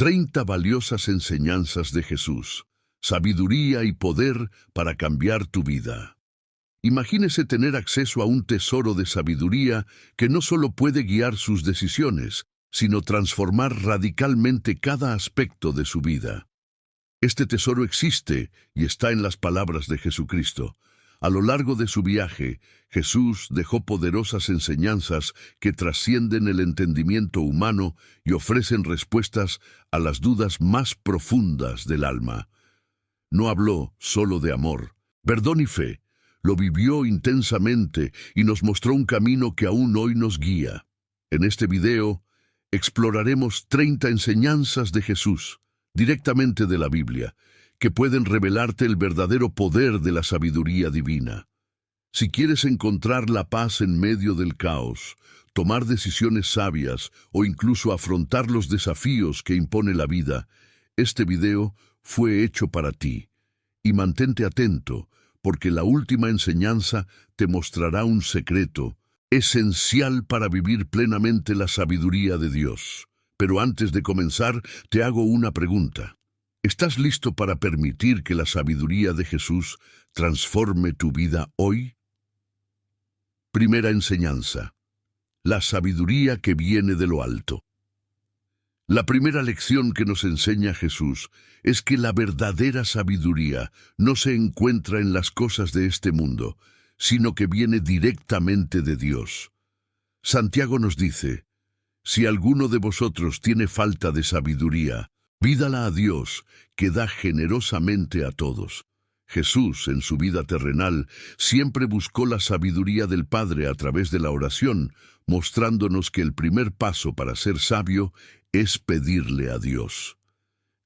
30 valiosas enseñanzas de Jesús, sabiduría y poder para cambiar tu vida. Imagínese tener acceso a un tesoro de sabiduría que no solo puede guiar sus decisiones, sino transformar radicalmente cada aspecto de su vida. Este tesoro existe y está en las palabras de Jesucristo. A lo largo de su viaje, Jesús dejó poderosas enseñanzas que trascienden el entendimiento humano y ofrecen respuestas a las dudas más profundas del alma. No habló solo de amor, perdón y fe. Lo vivió intensamente y nos mostró un camino que aún hoy nos guía. En este video, exploraremos 30 enseñanzas de Jesús, directamente de la Biblia, que pueden revelarte el verdadero poder de la sabiduría divina. Si quieres encontrar la paz en medio del caos, tomar decisiones sabias o incluso afrontar los desafíos que impone la vida, este video fue hecho para ti. Y mantente atento, porque la última enseñanza te mostrará un secreto esencial para vivir plenamente la sabiduría de Dios. Pero antes de comenzar, te hago una pregunta. ¿Estás listo para permitir que la sabiduría de Jesús transforme tu vida hoy? Primera enseñanza: la sabiduría que viene de lo alto. La primera lección que nos enseña Jesús es que la verdadera sabiduría no se encuentra en las cosas de este mundo, sino que viene directamente de Dios. Santiago nos dice: si alguno de vosotros tiene falta de sabiduría, pídala a Dios, que da generosamente a todos. Jesús, en su vida terrenal, siempre buscó la sabiduría del Padre a través de la oración, mostrándonos que el primer paso para ser sabio es pedirle a Dios.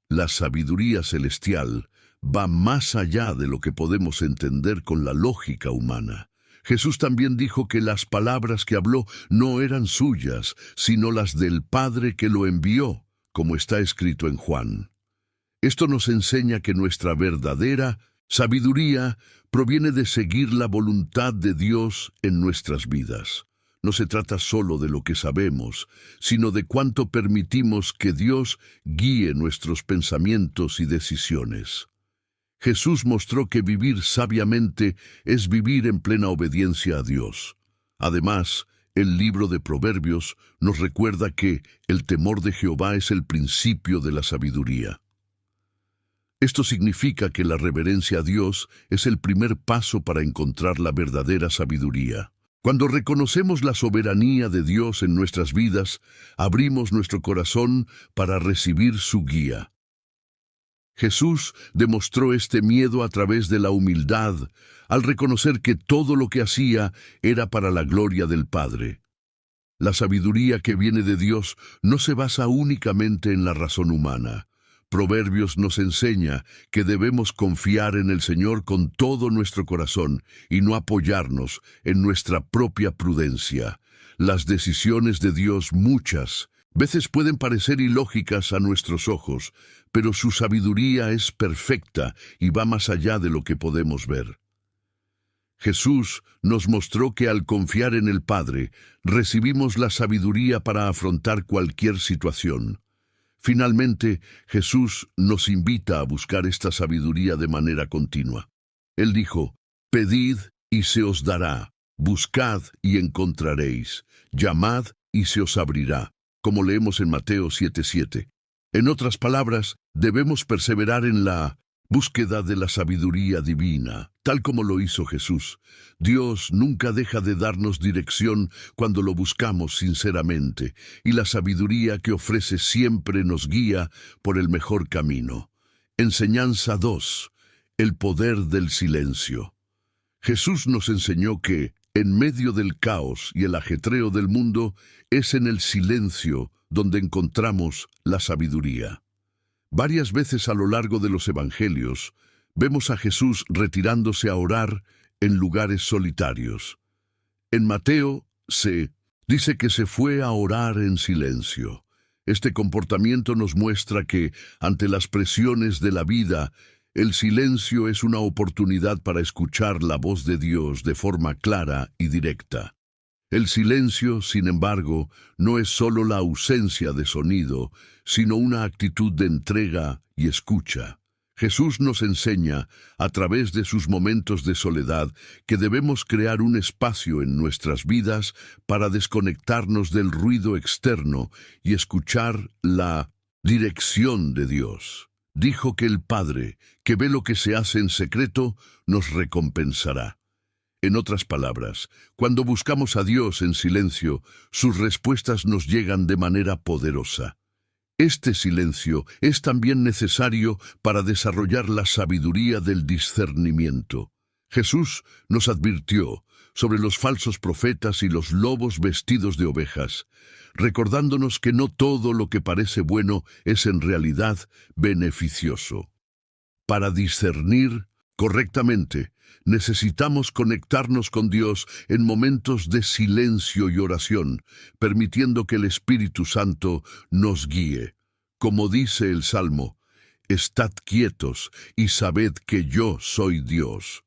La sabiduría celestial va más allá de lo que podemos entender con la lógica humana. Jesús también dijo que las palabras que habló no eran suyas, sino las del Padre que lo envió, como está escrito en Juan. Esto nos enseña que nuestra verdadera sabiduría proviene de seguir la voluntad de Dios en nuestras vidas. No se trata solo de lo que sabemos, sino de cuánto permitimos que Dios guíe nuestros pensamientos y decisiones. Jesús mostró que vivir sabiamente es vivir en plena obediencia a Dios. Además, el libro de Proverbios nos recuerda que el temor de Jehová es el principio de la sabiduría. Esto significa que la reverencia a Dios es el primer paso para encontrar la verdadera sabiduría. Cuando reconocemos la soberanía de Dios en nuestras vidas, abrimos nuestro corazón para recibir su guía. Jesús demostró este miedo a través de la humildad, al reconocer que todo lo que hacía era para la gloria del Padre. La sabiduría que viene de Dios no se basa únicamente en la razón humana. Proverbios nos enseña que debemos confiar en el Señor con todo nuestro corazón y no apoyarnos en nuestra propia prudencia. Las decisiones de Dios muchas veces pueden parecer ilógicas a nuestros ojos, pero su sabiduría es perfecta y va más allá de lo que podemos ver. Jesús nos mostró que al confiar en el Padre, recibimos la sabiduría para afrontar cualquier situación. Finalmente, Jesús nos invita a buscar esta sabiduría de manera continua. Él dijo: pedid y se os dará, buscad y encontraréis, llamad y se os abrirá, como leemos en Mateo 7:7. En otras palabras, debemos perseverar en la búsqueda de la sabiduría divina, tal como lo hizo Jesús. Dios nunca deja de darnos dirección cuando lo buscamos sinceramente, y la sabiduría que ofrece siempre nos guía por el mejor camino. Enseñanza 2. El poder del silencio. Jesús nos enseñó que, en medio del caos y el ajetreo del mundo, es en el silencio donde encontramos la sabiduría. Varias veces a lo largo de los evangelios, vemos a Jesús retirándose a orar en lugares solitarios. En Mateo se dice que se fue a orar en silencio. Este comportamiento nos muestra que, ante las presiones de la vida, el silencio es una oportunidad para escuchar la voz de Dios de forma clara y directa. El silencio, sin embargo, no es solo la ausencia de sonido, sino una actitud de entrega y escucha. Jesús nos enseña, a través de sus momentos de soledad, que debemos crear un espacio en nuestras vidas para desconectarnos del ruido externo y escuchar la dirección de Dios. Dijo que el Padre, que ve lo que se hace en secreto, nos recompensará. En otras palabras, cuando buscamos a Dios en silencio, sus respuestas nos llegan de manera poderosa. Este silencio es también necesario para desarrollar la sabiduría del discernimiento. Jesús nos advirtió sobre los falsos profetas y los lobos vestidos de ovejas, recordándonos que no todo lo que parece bueno es en realidad beneficioso. Para discernir correctamente, necesitamos conectarnos con Dios en momentos de silencio y oración, permitiendo que el Espíritu Santo nos guíe. Como dice el Salmo, «Estad quietos y sabed que yo soy Dios».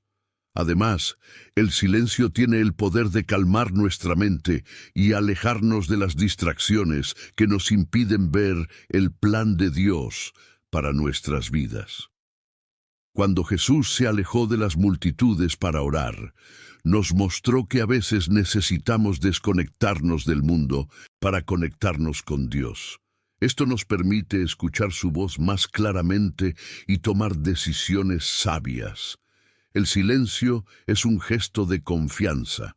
Además, el silencio tiene el poder de calmar nuestra mente y alejarnos de las distracciones que nos impiden ver el plan de Dios para nuestras vidas. Cuando Jesús se alejó de las multitudes para orar, nos mostró que a veces necesitamos desconectarnos del mundo para conectarnos con Dios. Esto nos permite escuchar su voz más claramente y tomar decisiones sabias. El silencio es un gesto de confianza.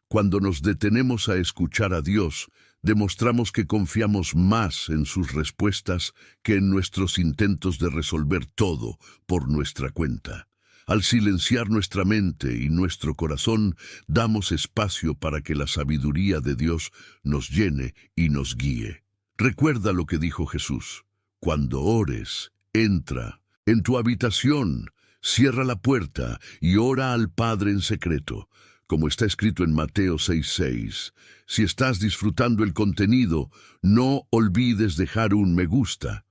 Cuando nos detenemos a escuchar a Dios, demostramos que confiamos más en sus respuestas que en nuestros intentos de resolver todo por nuestra cuenta. Al silenciar nuestra mente y nuestro corazón, damos espacio para que la sabiduría de Dios nos llene y nos guíe. Recuerda lo que dijo Jesús: cuando ores, entra en tu habitación, cierra la puerta y ora al Padre en secreto, como está escrito en Mateo 6:6. Si estás disfrutando el contenido, no olvides dejar un me gusta.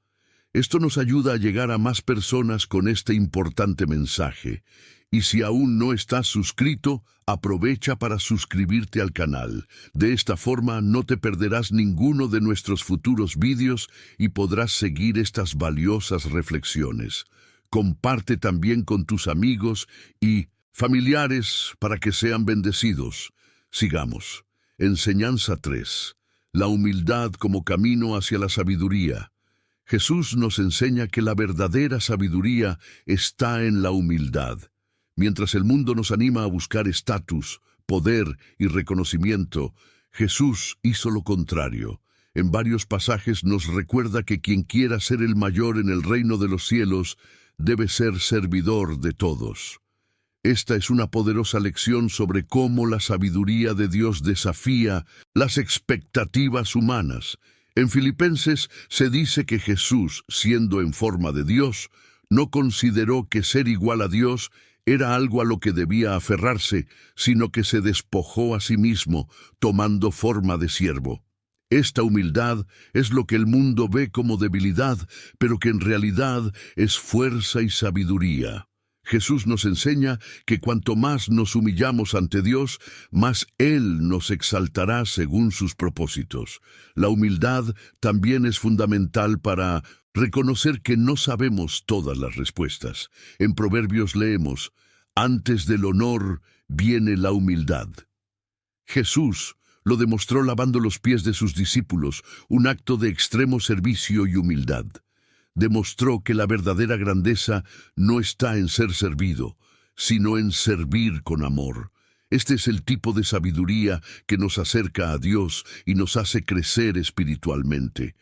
Esto nos ayuda a llegar a más personas con este importante mensaje. Y si aún no estás suscrito, aprovecha para suscribirte al canal. De esta forma no te perderás ninguno de nuestros futuros vídeos y podrás seguir estas valiosas reflexiones. Comparte también con tus amigos y familiares para que sean bendecidos. Sigamos. Enseñanza 3. La humildad como camino hacia la sabiduría. Jesús nos enseña que la verdadera sabiduría está en la humildad. Mientras el mundo nos anima a buscar estatus, poder y reconocimiento, Jesús hizo lo contrario. En varios pasajes nos recuerda que quien quiera ser el mayor en el reino de los cielos debe ser servidor de todos. Esta es una poderosa lección sobre cómo la sabiduría de Dios desafía las expectativas humanas. En Filipenses se dice que Jesús, siendo en forma de Dios, no consideró que ser igual a Dios era algo a lo que debía aferrarse, sino que se despojó a sí mismo, tomando forma de siervo. Esta humildad es lo que el mundo ve como debilidad, pero que en realidad es fuerza y sabiduría. Jesús nos enseña que cuanto más nos humillamos ante Dios, más Él nos exaltará según sus propósitos. La humildad también es fundamental para reconocer que no sabemos todas las respuestas. En Proverbios leemos: «Antes del honor viene la humildad». Jesús lo demostró lavando los pies de sus discípulos, un acto de extremo servicio y humildad. Demostró que la verdadera grandeza no está en ser servido, sino en servir con amor. Este es el tipo de sabiduría que nos acerca a Dios y nos hace crecer espiritualmente.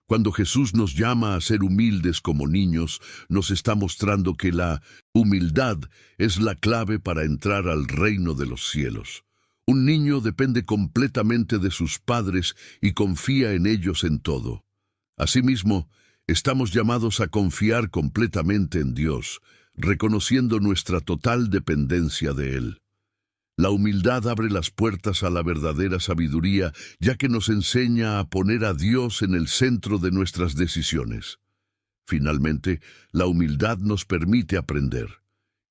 Cuando Jesús nos llama a ser humildes como niños, nos está mostrando que la humildad es la clave para entrar al reino de los cielos. Un niño depende completamente de sus padres y confía en ellos en todo. Asimismo, estamos llamados a confiar completamente en Dios, reconociendo nuestra total dependencia de Él. La humildad abre las puertas a la verdadera sabiduría, ya que nos enseña a poner a Dios en el centro de nuestras decisiones. Finalmente, la humildad nos permite aprender.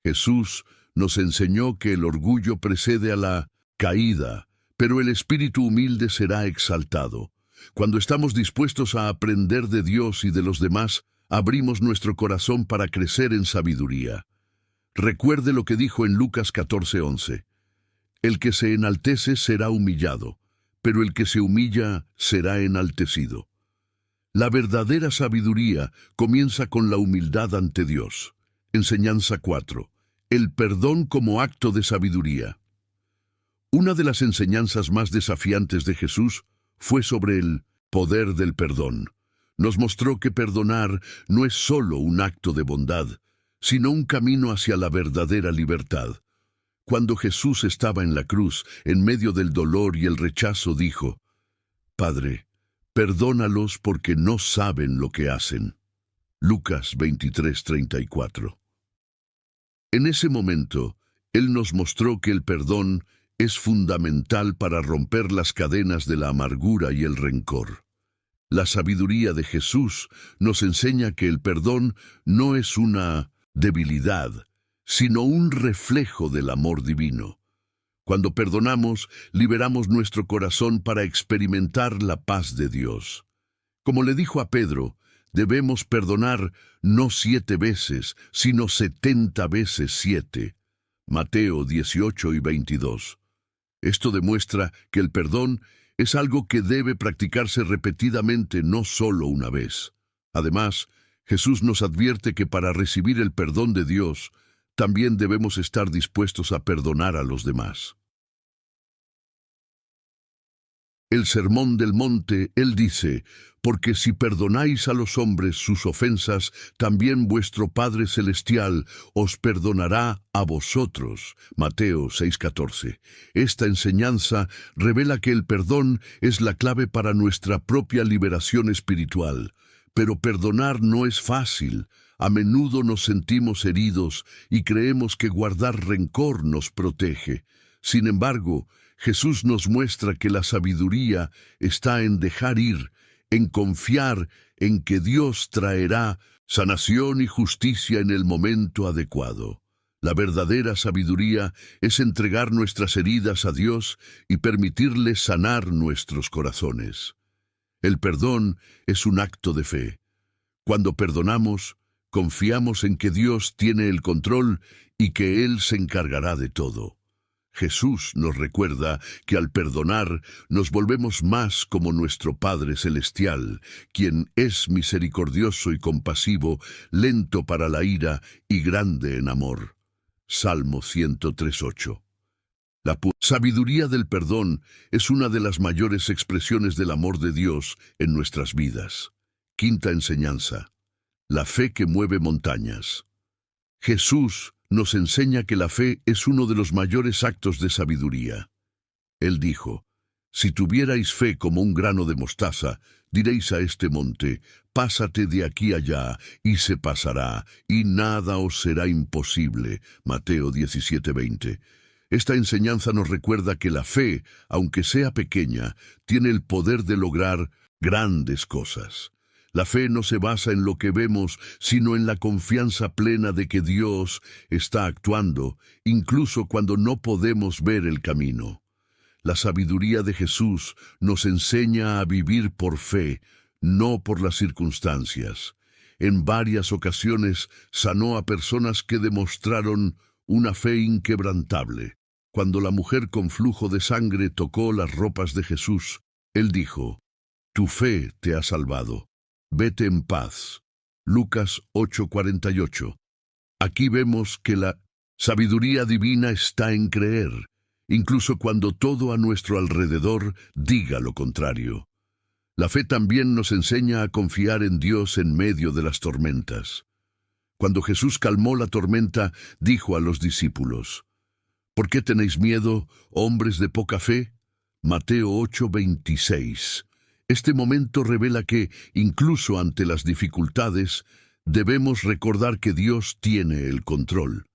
Jesús nos enseñó que el orgullo precede a la caída, pero el espíritu humilde será exaltado. Cuando estamos dispuestos a aprender de Dios y de los demás, abrimos nuestro corazón para crecer en sabiduría. Recuerde lo que dijo en Lucas 14:11. El que se enaltece será humillado, pero el que se humilla será enaltecido. La verdadera sabiduría comienza con la humildad ante Dios. Enseñanza 4. El perdón como acto de sabiduría. Una de las enseñanzas más desafiantes de Jesús fue sobre el poder del perdón. Nos mostró que perdonar no es solo un acto de bondad, sino un camino hacia la verdadera libertad. Cuando Jesús estaba en la cruz, en medio del dolor y el rechazo, dijo: Padre, perdónalos porque no saben lo que hacen. Lucas 23:34. En ese momento, Él nos mostró que el perdón es fundamental para romper las cadenas de la amargura y el rencor. La sabiduría de Jesús nos enseña que el perdón no es una debilidad, sino un reflejo del amor divino. Cuando perdonamos, liberamos nuestro corazón para experimentar la paz de Dios. Como le dijo a Pedro, debemos perdonar no 7 veces, sino 70 veces 7. Mateo 18:22. Esto demuestra que el perdón es algo que debe practicarse repetidamente, no solo una vez. Además, Jesús nos advierte que para recibir el perdón de Dios, también debemos estar dispuestos a perdonar a los demás. El Sermón del Monte, Él dice: porque si perdonáis a los hombres sus ofensas, también vuestro Padre Celestial os perdonará a vosotros. Mateo 6:14. Esta enseñanza revela que el perdón es la clave para nuestra propia liberación espiritual. Pero perdonar no es fácil. A menudo nos sentimos heridos y creemos que guardar rencor nos protege. Sin embargo, Jesús nos muestra que la sabiduría está en dejar ir, en confiar en que Dios traerá sanación y justicia en el momento adecuado. La verdadera sabiduría es entregar nuestras heridas a Dios y permitirle sanar nuestros corazones. El perdón es un acto de fe. Cuando perdonamos, confiamos en que Dios tiene el control y que Él se encargará de todo. Jesús nos recuerda que al perdonar nos volvemos más como nuestro Padre Celestial, quien es misericordioso y compasivo, lento para la ira y grande en amor. Salmo 103:8. La sabiduría del perdón es una de las mayores expresiones del amor de Dios en nuestras vidas. Quinta enseñanza: la fe que mueve montañas. Jesús nos enseña que la fe es uno de los mayores actos de sabiduría. Él dijo: si tuvierais fe como un grano de mostaza, diréis a este monte: pásate de aquí allá, y se pasará, y nada os será imposible. Mateo 17:20. Esta enseñanza nos recuerda que la fe, aunque sea pequeña, tiene el poder de lograr grandes cosas. La fe no se basa en lo que vemos, sino en la confianza plena de que Dios está actuando, incluso cuando no podemos ver el camino. La sabiduría de Jesús nos enseña a vivir por fe, no por las circunstancias. En varias ocasiones sanó a personas que demostraron una fe inquebrantable. Cuando la mujer con flujo de sangre tocó las ropas de Jesús, Él dijo: tu fe te ha salvado. Vete en paz. Lucas 8:48. Aquí vemos que la sabiduría divina está en creer, incluso cuando todo a nuestro alrededor diga lo contrario. La fe también nos enseña a confiar en Dios en medio de las tormentas. Cuando Jesús calmó la tormenta, dijo a los discípulos: ¿por qué tenéis miedo, hombres de poca fe? Mateo 8:26. Este momento revela que, incluso ante las dificultades, debemos recordar que Dios tiene el control.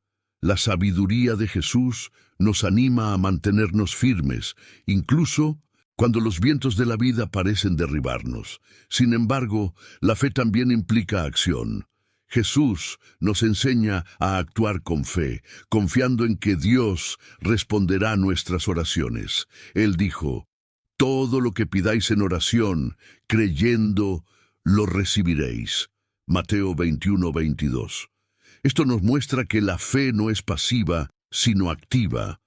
La sabiduría de Jesús nos anima a mantenernos firmes, incluso cuando los vientos de la vida parecen derribarnos. Sin embargo, la fe también implica acción. Jesús nos enseña a actuar con fe, confiando en que Dios responderá a nuestras oraciones. Él dijo, todo lo que pidáis en oración, creyendo, lo recibiréis. Mateo 21:22. Esto nos muestra que la fe no es pasiva, sino activa.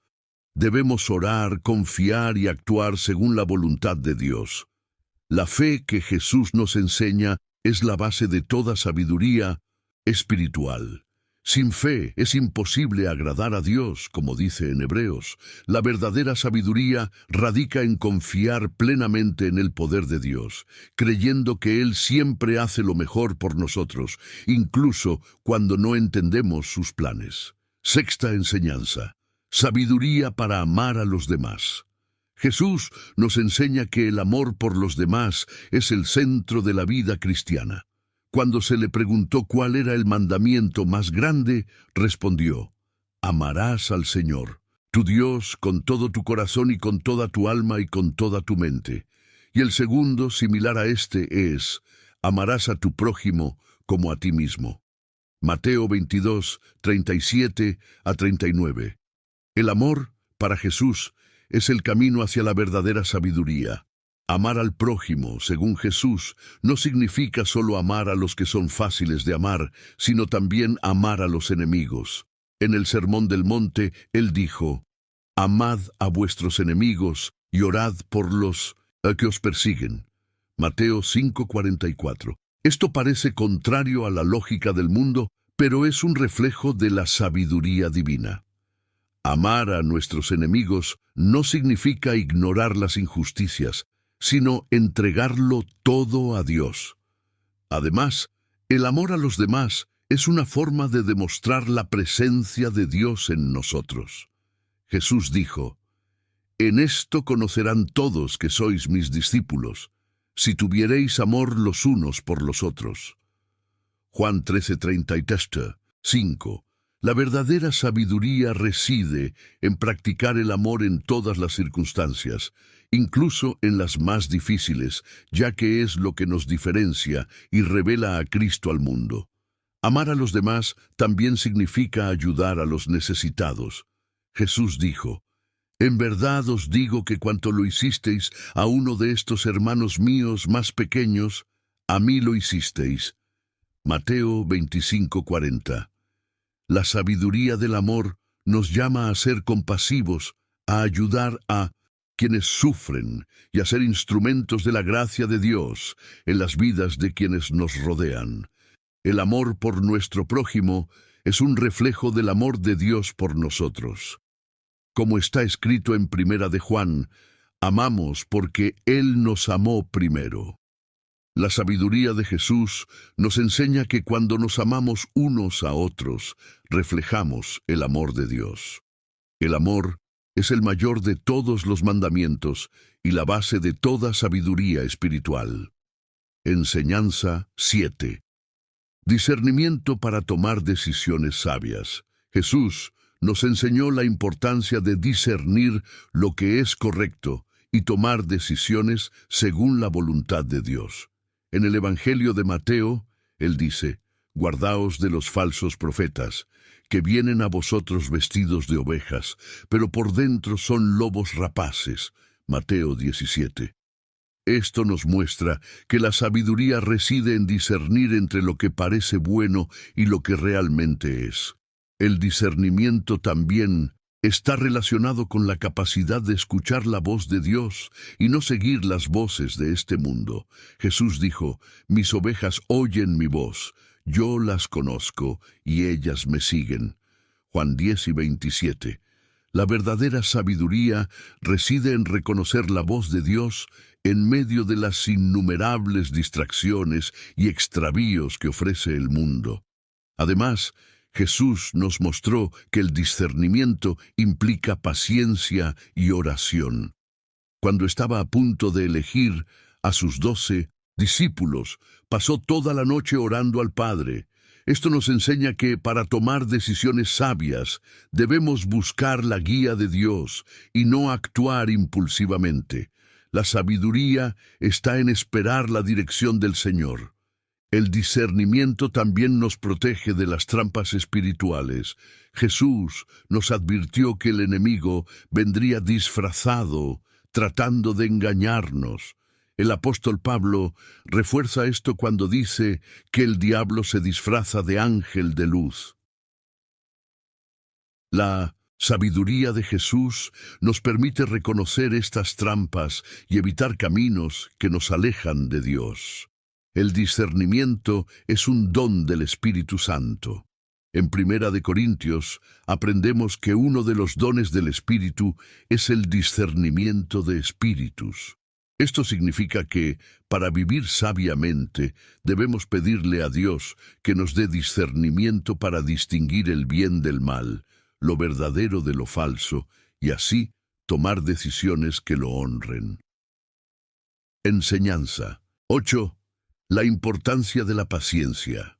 Debemos orar, confiar y actuar según la voluntad de Dios. La fe que Jesús nos enseña es la base de toda sabiduría espiritual. Sin fe es imposible agradar a Dios, como dice en Hebreos. La verdadera sabiduría radica en confiar plenamente en el poder de Dios, creyendo que Él siempre hace lo mejor por nosotros, incluso cuando no entendemos sus planes. Sexta enseñanza: sabiduría para amar a los demás. Jesús nos enseña que el amor por los demás es el centro de la vida cristiana. Cuando se le preguntó cuál era el mandamiento más grande, respondió, amarás al Señor, tu Dios, con todo tu corazón y con toda tu alma y con toda tu mente. Y el segundo, similar a este, es, amarás a tu prójimo como a ti mismo. Mateo 22, 37 a 39. El amor, para Jesús, es el camino hacia la verdadera sabiduría. Amar al prójimo, según Jesús, no significa solo amar a los que son fáciles de amar, sino también amar a los enemigos. En el Sermón del Monte, Él dijo, amad a vuestros enemigos y orad por los que os persiguen. Mateo 5:44. Esto parece contrario a la lógica del mundo, pero es un reflejo de la sabiduría divina. Amar a nuestros enemigos no significa ignorar las injusticias, sino entregarlo todo a Dios. Además, el amor a los demás es una forma de demostrar la presencia de Dios en nosotros. Jesús dijo, en esto conocerán todos que sois mis discípulos, si tuviereis amor los unos por los otros. Juan 13:35. La verdadera sabiduría reside en practicar el amor en todas las circunstancias, incluso en las más difíciles, ya que es lo que nos diferencia y revela a Cristo al mundo. Amar a los demás también significa ayudar a los necesitados. Jesús dijo, en verdad os digo que cuanto lo hicisteis a uno de estos hermanos míos más pequeños, a mí lo hicisteis. Mateo 25:40. La sabiduría del amor nos llama a ser compasivos, a ayudar a quienes sufren y a ser instrumentos de la gracia de Dios en las vidas de quienes nos rodean. El amor por nuestro prójimo es un reflejo del amor de Dios por nosotros. Como está escrito en Primera de Juan, amamos porque Él nos amó primero. La sabiduría de Jesús nos enseña que cuando nos amamos unos a otros, reflejamos el amor de Dios. El amor es el mayor de todos los mandamientos y la base de toda sabiduría espiritual. Enseñanza 7. Discernimiento para tomar decisiones sabias. Jesús nos enseñó la importancia de discernir lo que es correcto y tomar decisiones según la voluntad de Dios. En el Evangelio de Mateo, Él dice, guardaos de los falsos profetas, que vienen a vosotros vestidos de ovejas, pero por dentro son lobos rapaces. Mateo 17. Esto nos muestra que la sabiduría reside en discernir entre lo que parece bueno y lo que realmente es. El discernimiento también está relacionado con la capacidad de escuchar la voz de Dios y no seguir las voces de este mundo. Jesús dijo, mis ovejas oyen mi voz, yo las conozco y ellas me siguen. Juan 10:27. La verdadera sabiduría reside en reconocer la voz de Dios en medio de las innumerables distracciones y extravíos que ofrece el mundo. Además, Jesús nos mostró que el discernimiento implica paciencia y oración. Cuando estaba a punto de elegir a sus 12 discípulos, pasó toda la noche orando al Padre. Esto nos enseña que para tomar decisiones sabias debemos buscar la guía de Dios y no actuar impulsivamente. La sabiduría está en esperar la dirección del Señor. El discernimiento también nos protege de las trampas espirituales. Jesús nos advirtió que el enemigo vendría disfrazado, tratando de engañarnos. El apóstol Pablo refuerza esto cuando dice que el diablo se disfraza de ángel de luz. La sabiduría de Jesús nos permite reconocer estas trampas y evitar caminos que nos alejan de Dios. El discernimiento es un don del Espíritu Santo. En Primera de Corintios aprendemos que uno de los dones del Espíritu es el discernimiento de espíritus. Esto significa que, para vivir sabiamente, debemos pedirle a Dios que nos dé discernimiento para distinguir el bien del mal, lo verdadero de lo falso, y así tomar decisiones que lo honren. Enseñanza 8. La importancia de la paciencia.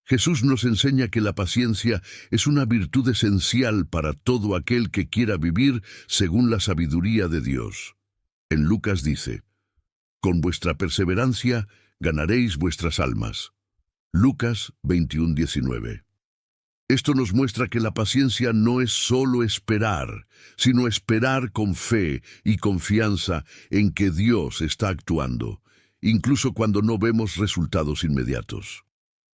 Jesús nos enseña que la paciencia es una virtud esencial para todo aquel que quiera vivir según la sabiduría de Dios. En Lucas dice: «Con vuestra perseverancia ganaréis vuestras almas». Lucas 21:19. Esto nos muestra que la paciencia no es solo esperar, sino esperar con fe y confianza en que Dios está actuando, incluso cuando no vemos resultados inmediatos.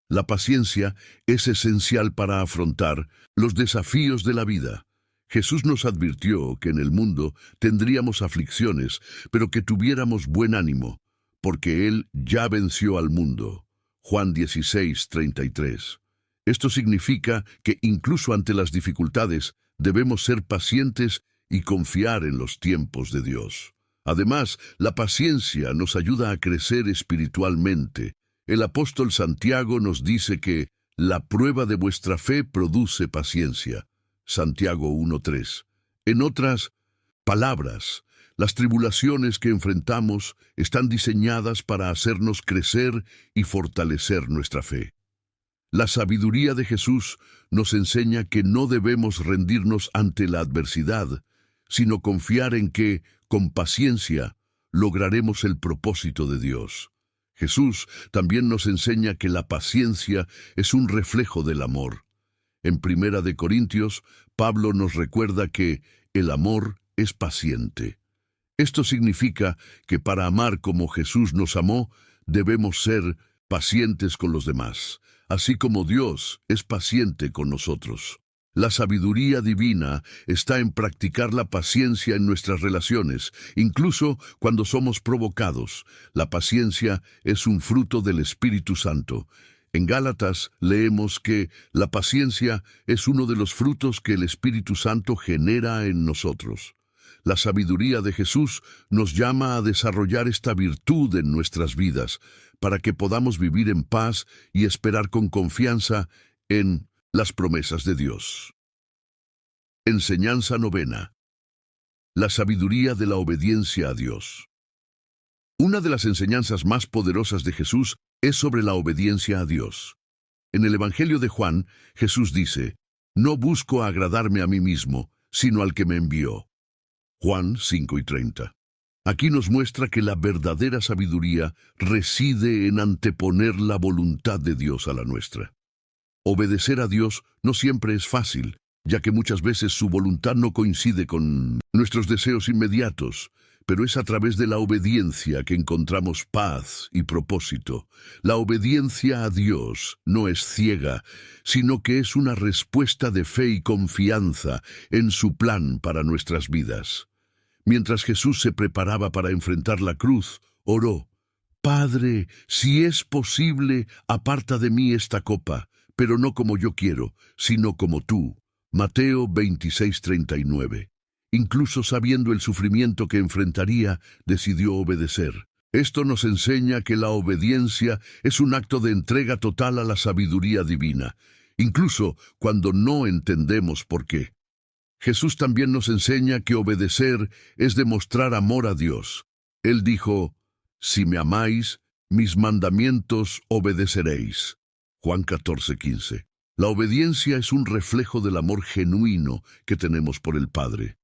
La paciencia es esencial para afrontar los desafíos de la vida. Jesús nos advirtió que en el mundo tendríamos aflicciones, pero que tuviéramos buen ánimo, porque Él ya venció al mundo. Juan 16:33. Esto significa que incluso ante las dificultades debemos ser pacientes y confiar en los tiempos de Dios. Además, la paciencia nos ayuda a crecer espiritualmente. El apóstol Santiago nos dice que la prueba de vuestra fe produce paciencia. Santiago 1:3. En otras palabras, las tribulaciones que enfrentamos están diseñadas para hacernos crecer y fortalecer nuestra fe. La sabiduría de Jesús nos enseña que no debemos rendirnos ante la adversidad, sino confiar en que, con paciencia, lograremos el propósito de Dios. Jesús también nos enseña que la paciencia es un reflejo del amor. En Primera de Corintios, Pablo nos recuerda que el amor es paciente. Esto significa que para amar como Jesús nos amó, debemos ser pacientes con los demás, así como Dios es paciente con nosotros. La sabiduría divina está en practicar la paciencia en nuestras relaciones, incluso cuando somos provocados. La paciencia es un fruto del Espíritu Santo. En Gálatas leemos que la paciencia es uno de los frutos que el Espíritu Santo genera en nosotros. La sabiduría de Jesús nos llama a desarrollar esta virtud en nuestras vidas, para que podamos vivir en paz y esperar con confianza en las promesas de Dios. Enseñanza 9. La sabiduría de la obediencia a Dios. Una de las enseñanzas más poderosas de Jesús es sobre la obediencia a Dios. En el Evangelio de Juan, Jesús dice: «No busco agradarme a mí mismo, sino al que me envió». Juan 5:30. Aquí nos muestra que la verdadera sabiduría reside en anteponer la voluntad de Dios a la nuestra. Obedecer a Dios no siempre es fácil, ya que muchas veces su voluntad no coincide con nuestros deseos inmediatos, pero es a través de la obediencia que encontramos paz y propósito. La obediencia a Dios no es ciega, sino que es una respuesta de fe y confianza en su plan para nuestras vidas. Mientras Jesús se preparaba para enfrentar la cruz, oró: «Padre, si es posible, aparta de mí esta copa, pero no como yo quiero, sino como tú». Mateo 26:39. Incluso sabiendo el sufrimiento que enfrentaría, decidió obedecer. Esto nos enseña que la obediencia es un acto de entrega total a la sabiduría divina, incluso cuando no entendemos por qué. Jesús también nos enseña que obedecer es demostrar amor a Dios. Él dijo: «Si me amáis, mis mandamientos obedeceréis». Juan 14:15. La obediencia es un reflejo del amor genuino que tenemos por el Padre.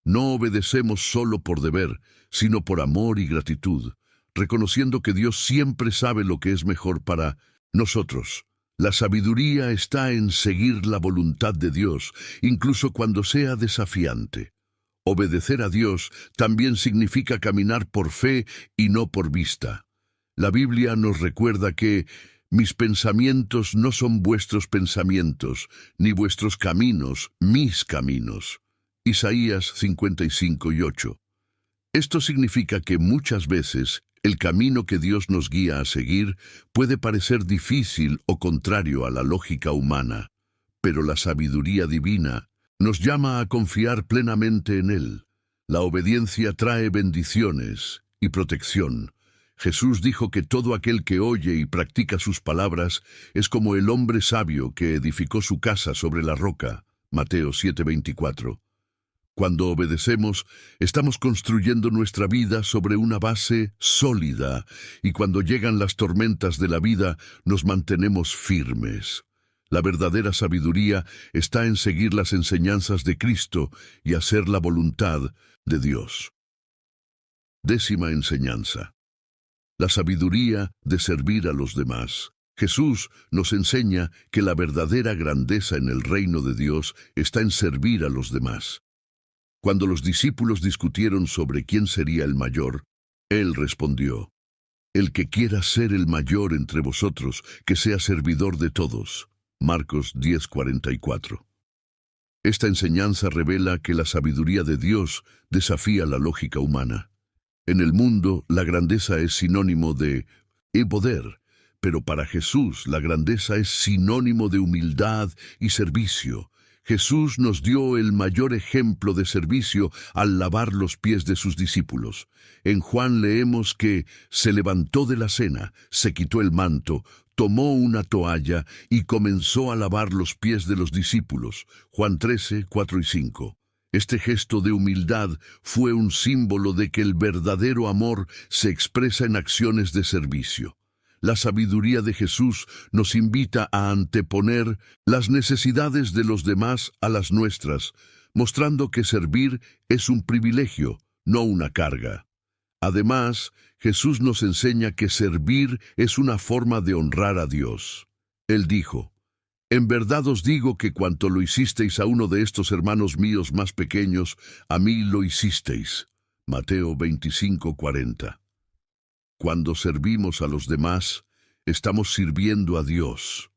No obedecemos solo por deber, sino por amor y gratitud. reconociendo que Dios siempre sabe lo que es mejor para nosotros. La sabiduría está en seguir la voluntad de Dios, incluso cuando sea desafiante. Obedecer a Dios también significa caminar por fe y no por vista. La Biblia nos recuerda que mis pensamientos no son vuestros pensamientos, ni vuestros caminos, mis caminos. Isaías 55:8. Esto significa que muchas veces el camino que Dios nos guía a seguir puede parecer difícil o contrario a la lógica humana, pero la sabiduría divina nos llama a confiar plenamente en Él. La obediencia trae bendiciones y protección. Jesús dijo que todo aquel que oye y practica sus palabras es como el hombre sabio que edificó su casa sobre la roca. Mateo 7:24. Cuando obedecemos, estamos construyendo nuestra vida sobre una base sólida, y cuando llegan las tormentas de la vida, nos mantenemos firmes. La verdadera sabiduría está en seguir las enseñanzas de Cristo y hacer la voluntad de Dios. 10ª enseñanza. La sabiduría de servir a los demás. Jesús nos enseña que la verdadera grandeza en el reino de Dios está en servir a los demás. Cuando los discípulos discutieron sobre quién sería el mayor, Él respondió: el que quiera ser el mayor entre vosotros, que sea servidor de todos. Marcos 10:44. Esta enseñanza revela que la sabiduría de Dios desafía la lógica humana. En el mundo, la grandeza es sinónimo de poder, pero para Jesús la grandeza es sinónimo de humildad y servicio. Jesús nos dio el mayor ejemplo de servicio al lavar los pies de sus discípulos. En Juan leemos que se levantó de la cena, se quitó el manto, tomó una toalla y comenzó a lavar los pies de los discípulos. Juan 13:4 y 5. Este gesto de humildad fue un símbolo de que el verdadero amor se expresa en acciones de servicio. La sabiduría de Jesús nos invita a anteponer las necesidades de los demás a las nuestras, mostrando que servir es un privilegio, no una carga. Además, Jesús nos enseña que servir es una forma de honrar a Dios. Él dijo: en verdad os digo que cuanto lo hicisteis a uno de estos hermanos míos más pequeños, a mí lo hicisteis. Mateo 25:40. Cuando servimos a los demás, estamos sirviendo a Dios.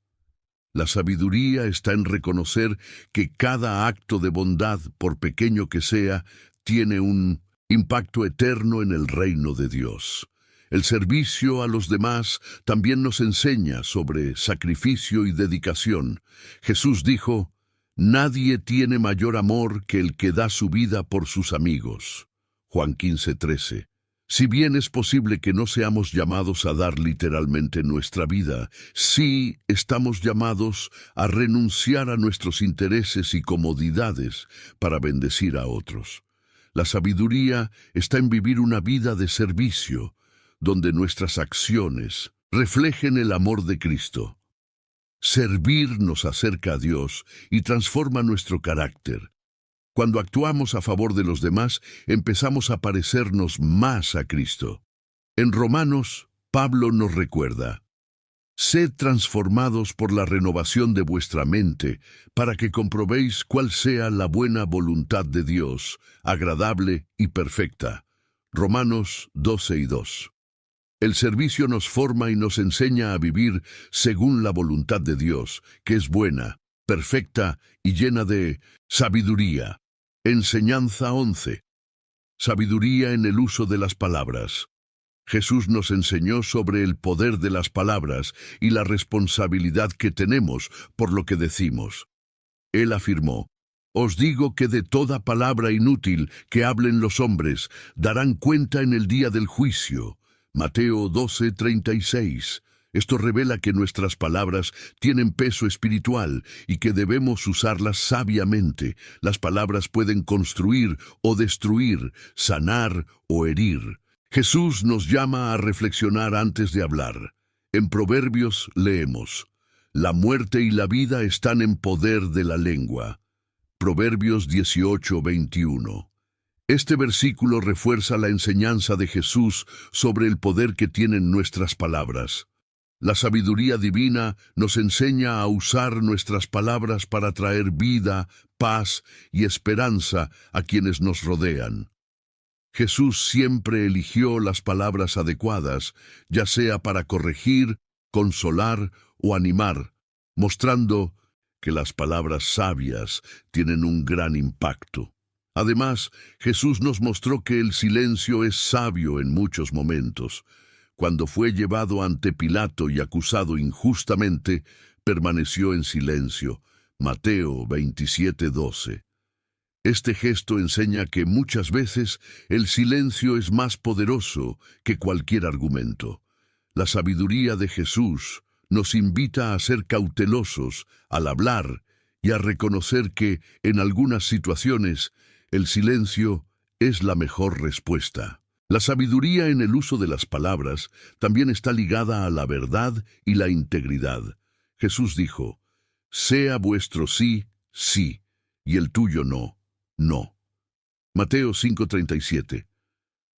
La sabiduría está en reconocer que cada acto de bondad, por pequeño que sea, tiene un impacto eterno en el reino de Dios. El servicio a los demás también nos enseña sobre sacrificio y dedicación. Jesús dijo: nadie tiene mayor amor que el que da su vida por sus amigos. Juan 15:13. Si bien es posible que no seamos llamados a dar literalmente nuestra vida, sí estamos llamados a renunciar a nuestros intereses y comodidades para bendecir a otros. La sabiduría está en vivir una vida de servicio, donde nuestras acciones reflejen el amor de Cristo. Servir nos acerca a Dios y transforma nuestro carácter. Cuando actuamos a favor de los demás, empezamos a parecernos más a Cristo. En Romanos, Pablo nos recuerda: sed transformados por la renovación de vuestra mente, para que comprobéis cuál sea la buena voluntad de Dios, agradable y perfecta. Romanos 12:2. El servicio nos forma y nos enseña a vivir según la voluntad de Dios, que es buena, perfecta y llena de sabiduría. Enseñanza 11. Sabiduría en el uso de las palabras. Jesús nos enseñó sobre el poder de las palabras y la responsabilidad que tenemos por lo que decimos. Él afirmó: os digo que de toda palabra inútil que hablen los hombres, darán cuenta en el día del juicio. Mateo 12:36. Esto revela que nuestras palabras tienen peso espiritual y que debemos usarlas sabiamente. Las palabras pueden construir o destruir, sanar o herir. Jesús nos llama a reflexionar antes de hablar. En Proverbios leemos: la muerte y la vida están en poder de la lengua. Proverbios 18:21. Este versículo refuerza la enseñanza de Jesús sobre el poder que tienen nuestras palabras. La sabiduría divina nos enseña a usar nuestras palabras para traer vida, paz y esperanza a quienes nos rodean. Jesús siempre eligió las palabras adecuadas, ya sea para corregir, consolar o animar, mostrando que las palabras sabias tienen un gran impacto. Además, Jesús nos mostró que el silencio es sabio en muchos momentos. Cuando fue llevado ante Pilato y acusado injustamente, permaneció en silencio. Mateo 27:12. Este gesto enseña que muchas veces el silencio es más poderoso que cualquier argumento. La sabiduría de Jesús nos invita a ser cautelosos al hablar y a reconocer que, en algunas situaciones, el silencio es la mejor respuesta. La sabiduría en el uso de las palabras también está ligada a la verdad y la integridad. Jesús dijo: «Sea vuestro sí, sí, y el tuyo no, no». Mateo 5:37.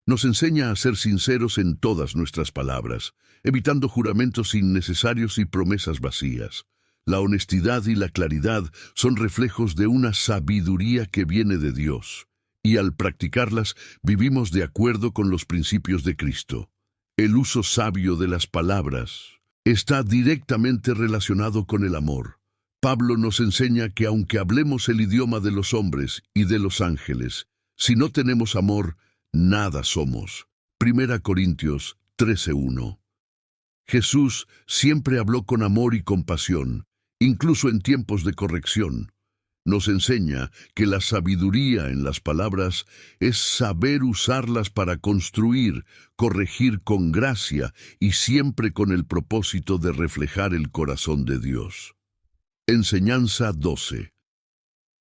Nos enseña a ser sinceros en todas nuestras palabras, evitando juramentos innecesarios y promesas vacías. La honestidad y la claridad son reflejos de una sabiduría que viene de Dios, y al practicarlas vivimos de acuerdo con los principios de Cristo. El uso sabio de las palabras está directamente relacionado con el amor. Pablo nos enseña que aunque hablemos el idioma de los hombres y de los ángeles, si no tenemos amor, nada somos. 1 Corintios 13:1. Jesús siempre habló con amor y compasión, incluso en tiempos de corrección. Nos enseña que la sabiduría en las palabras es saber usarlas para construir, corregir con gracia y siempre con el propósito de reflejar el corazón de Dios. Enseñanza 12.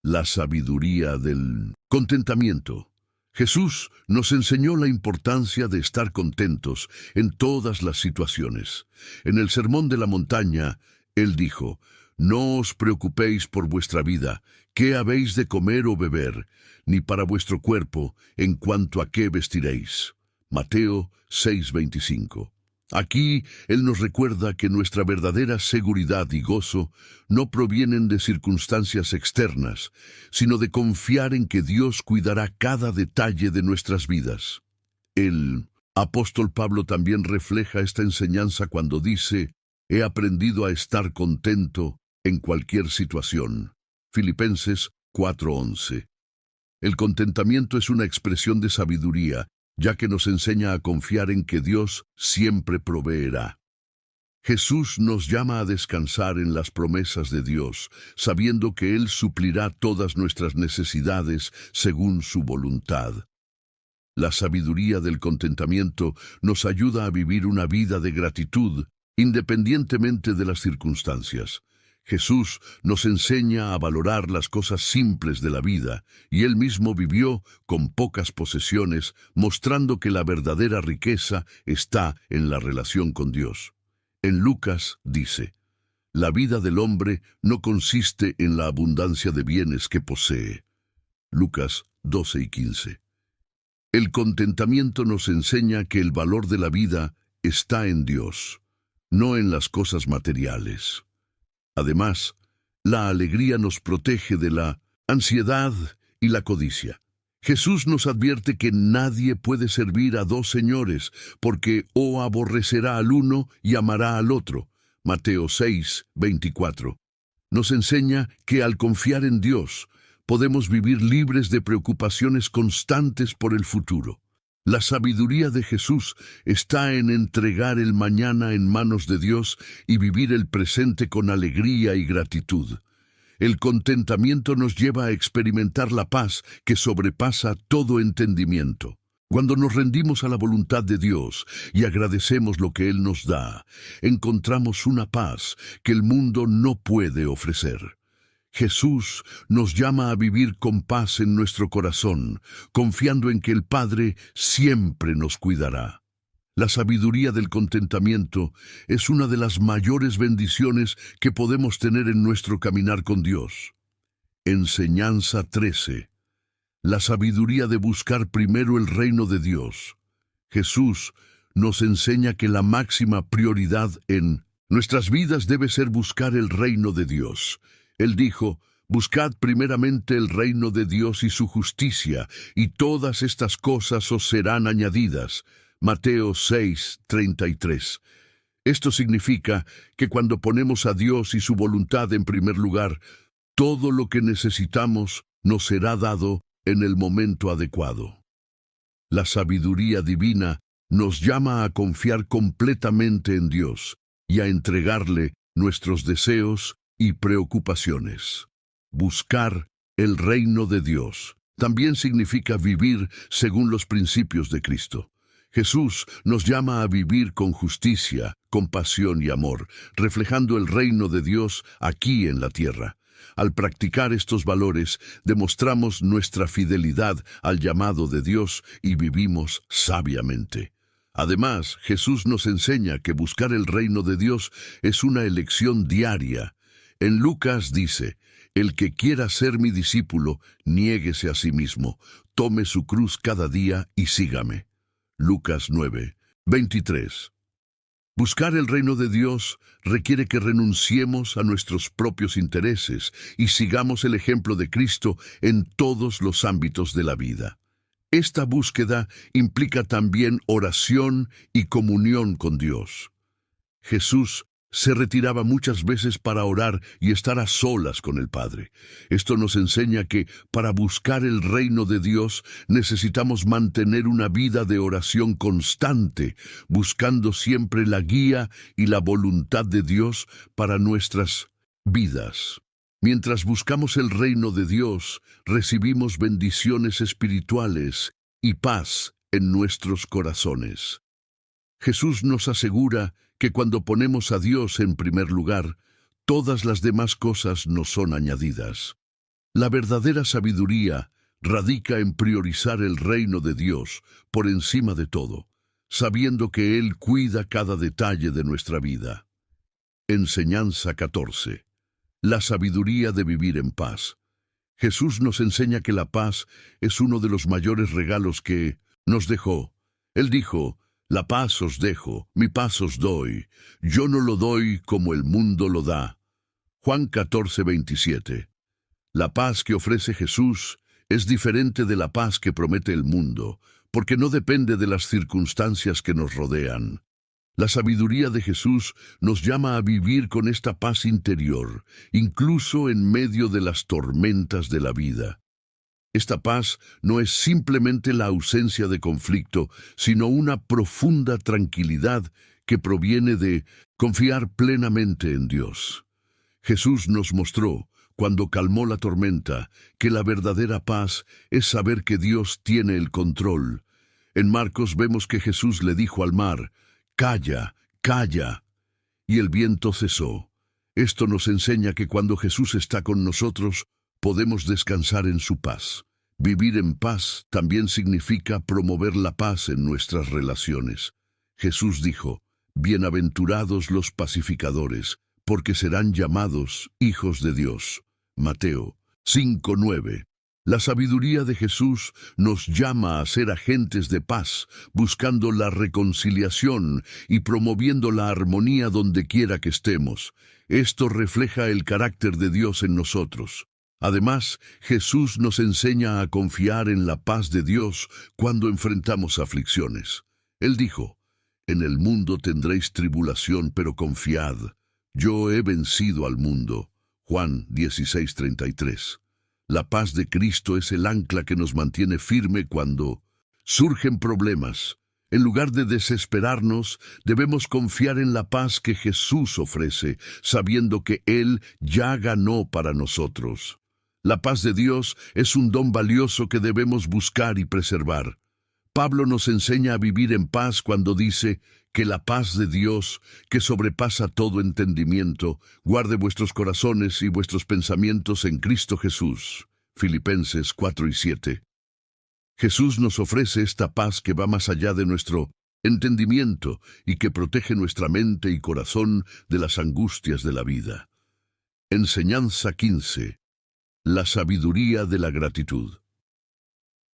La sabiduría del contentamiento. Jesús nos enseñó la importancia de estar contentos en todas las situaciones. En el Sermón de la Montaña, Él dijo: «No os preocupéis por vuestra vida, qué habéis de comer o beber, ni para vuestro cuerpo, en cuanto a qué vestiréis». Mateo 6:25. Aquí Él nos recuerda que nuestra verdadera seguridad y gozo no provienen de circunstancias externas, sino de confiar en que Dios cuidará cada detalle de nuestras vidas. El apóstol Pablo también refleja esta enseñanza cuando dice: «He aprendido a estar contento en cualquier situación». Filipenses 4:11. El contentamiento es una expresión de sabiduría, ya que nos enseña a confiar en que Dios siempre proveerá. Jesús nos llama a descansar en las promesas de Dios, sabiendo que Él suplirá todas nuestras necesidades según su voluntad. La sabiduría del contentamiento nos ayuda a vivir una vida de gratitud, independientemente de las circunstancias. Jesús nos enseña a valorar las cosas simples de la vida, y Él mismo vivió con pocas posesiones, mostrando que la verdadera riqueza está en la relación con Dios. En Lucas dice: «La vida del hombre no consiste en la abundancia de bienes que posee». Lucas 12:15. El contentamiento nos enseña que el valor de la vida está en Dios, no en las cosas materiales. Además, la alegría nos protege de la ansiedad y la codicia. Jesús nos advierte que nadie puede servir a dos señores, porque o aborrecerá al uno y amará al otro. Mateo 6:24. Nos enseña que al confiar en Dios, podemos vivir libres de preocupaciones constantes por el futuro. La sabiduría de Jesús está en entregar el mañana en manos de Dios y vivir el presente con alegría y gratitud. El contentamiento nos lleva a experimentar la paz que sobrepasa todo entendimiento. Cuando nos rendimos a la voluntad de Dios y agradecemos lo que Él nos da, encontramos una paz que el mundo no puede ofrecer. Jesús nos llama a vivir con paz en nuestro corazón, confiando en que el Padre siempre nos cuidará. La sabiduría del contentamiento es una de las mayores bendiciones que podemos tener en nuestro caminar con Dios. Enseñanza 13. La sabiduría de buscar primero el reino de Dios. Jesús nos enseña que la máxima prioridad en nuestras vidas debe ser buscar el reino de Dios. Él dijo: buscad primeramente el reino de Dios y su justicia, y todas estas cosas os serán añadidas. Mateo 6:33. Esto significa que cuando ponemos a Dios y su voluntad en primer lugar, todo lo que necesitamos nos será dado en el momento adecuado. La sabiduría divina nos llama a confiar completamente en Dios y a entregarle nuestros deseos y preocupaciones. Buscar el reino de Dios también significa vivir según los principios de Cristo. Jesús nos llama a vivir con justicia, compasión y amor, reflejando el reino de Dios aquí en la tierra. Al practicar estos valores, demostramos nuestra fidelidad al llamado de Dios y vivimos sabiamente. Además, Jesús nos enseña que buscar el reino de Dios es una elección diaria. En Lucas dice: el que quiera ser mi discípulo, niéguese a sí mismo, tome su cruz cada día y sígame. Lucas 9:23. Buscar el reino de Dios requiere que renunciemos a nuestros propios intereses y sigamos el ejemplo de Cristo en todos los ámbitos de la vida. Esta búsqueda implica también oración y comunión con Dios. Jesús se retiraba muchas veces para orar y estar a solas con el Padre. Esto nos enseña que para buscar el reino de Dios necesitamos mantener una vida de oración constante, buscando siempre la guía y la voluntad de Dios para nuestras vidas. Mientras buscamos el reino de Dios, recibimos bendiciones espirituales y paz en nuestros corazones. Jesús nos asegura que cuando ponemos a Dios en primer lugar, todas las demás cosas nos son añadidas. La verdadera sabiduría radica en priorizar el reino de Dios por encima de todo, sabiendo que Él cuida cada detalle de nuestra vida. Enseñanza 14. La sabiduría de vivir en paz. Jesús nos enseña que la paz es uno de los mayores regalos que nos dejó. Él dijo: la paz os dejo, mi paz os doy. Yo no lo doy como el mundo lo da. Juan 14:27. La paz que ofrece Jesús es diferente de la paz que promete el mundo, porque no depende de las circunstancias que nos rodean. La sabiduría de Jesús nos llama a vivir con esta paz interior, incluso en medio de las tormentas de la vida. Esta paz no es simplemente la ausencia de conflicto, sino una profunda tranquilidad que proviene de confiar plenamente en Dios. Jesús nos mostró, cuando calmó la tormenta, que la verdadera paz es saber que Dios tiene el control. En Marcos vemos que Jesús le dijo al mar: «Calla, calla», y el viento cesó. Esto nos enseña que cuando Jesús está con nosotros, podemos descansar en su paz. Vivir en paz también significa promover la paz en nuestras relaciones. Jesús dijo: «Bienaventurados los pacificadores, porque serán llamados hijos de Dios». Mateo 5:9. La sabiduría de Jesús nos llama a ser agentes de paz, buscando la reconciliación y promoviendo la armonía donde quiera que estemos. Esto refleja el carácter de Dios en nosotros. Además, Jesús nos enseña a confiar en la paz de Dios cuando enfrentamos aflicciones. Él dijo: «En el mundo tendréis tribulación, pero confiad, yo he vencido al mundo». Juan 16:33. La paz de Cristo es el ancla que nos mantiene firme cuando surgen problemas. En lugar de desesperarnos, debemos confiar en la paz que Jesús ofrece, sabiendo que Él ya ganó para nosotros. La paz de Dios es un don valioso que debemos buscar y preservar. Pablo nos enseña a vivir en paz cuando dice que la paz de Dios, que sobrepasa todo entendimiento, guarde vuestros corazones y vuestros pensamientos en Cristo Jesús. Filipenses 4:7. Jesús nos ofrece esta paz que va más allá de nuestro entendimiento y que protege nuestra mente y corazón de las angustias de la vida. Enseñanza 15. La sabiduría de la gratitud.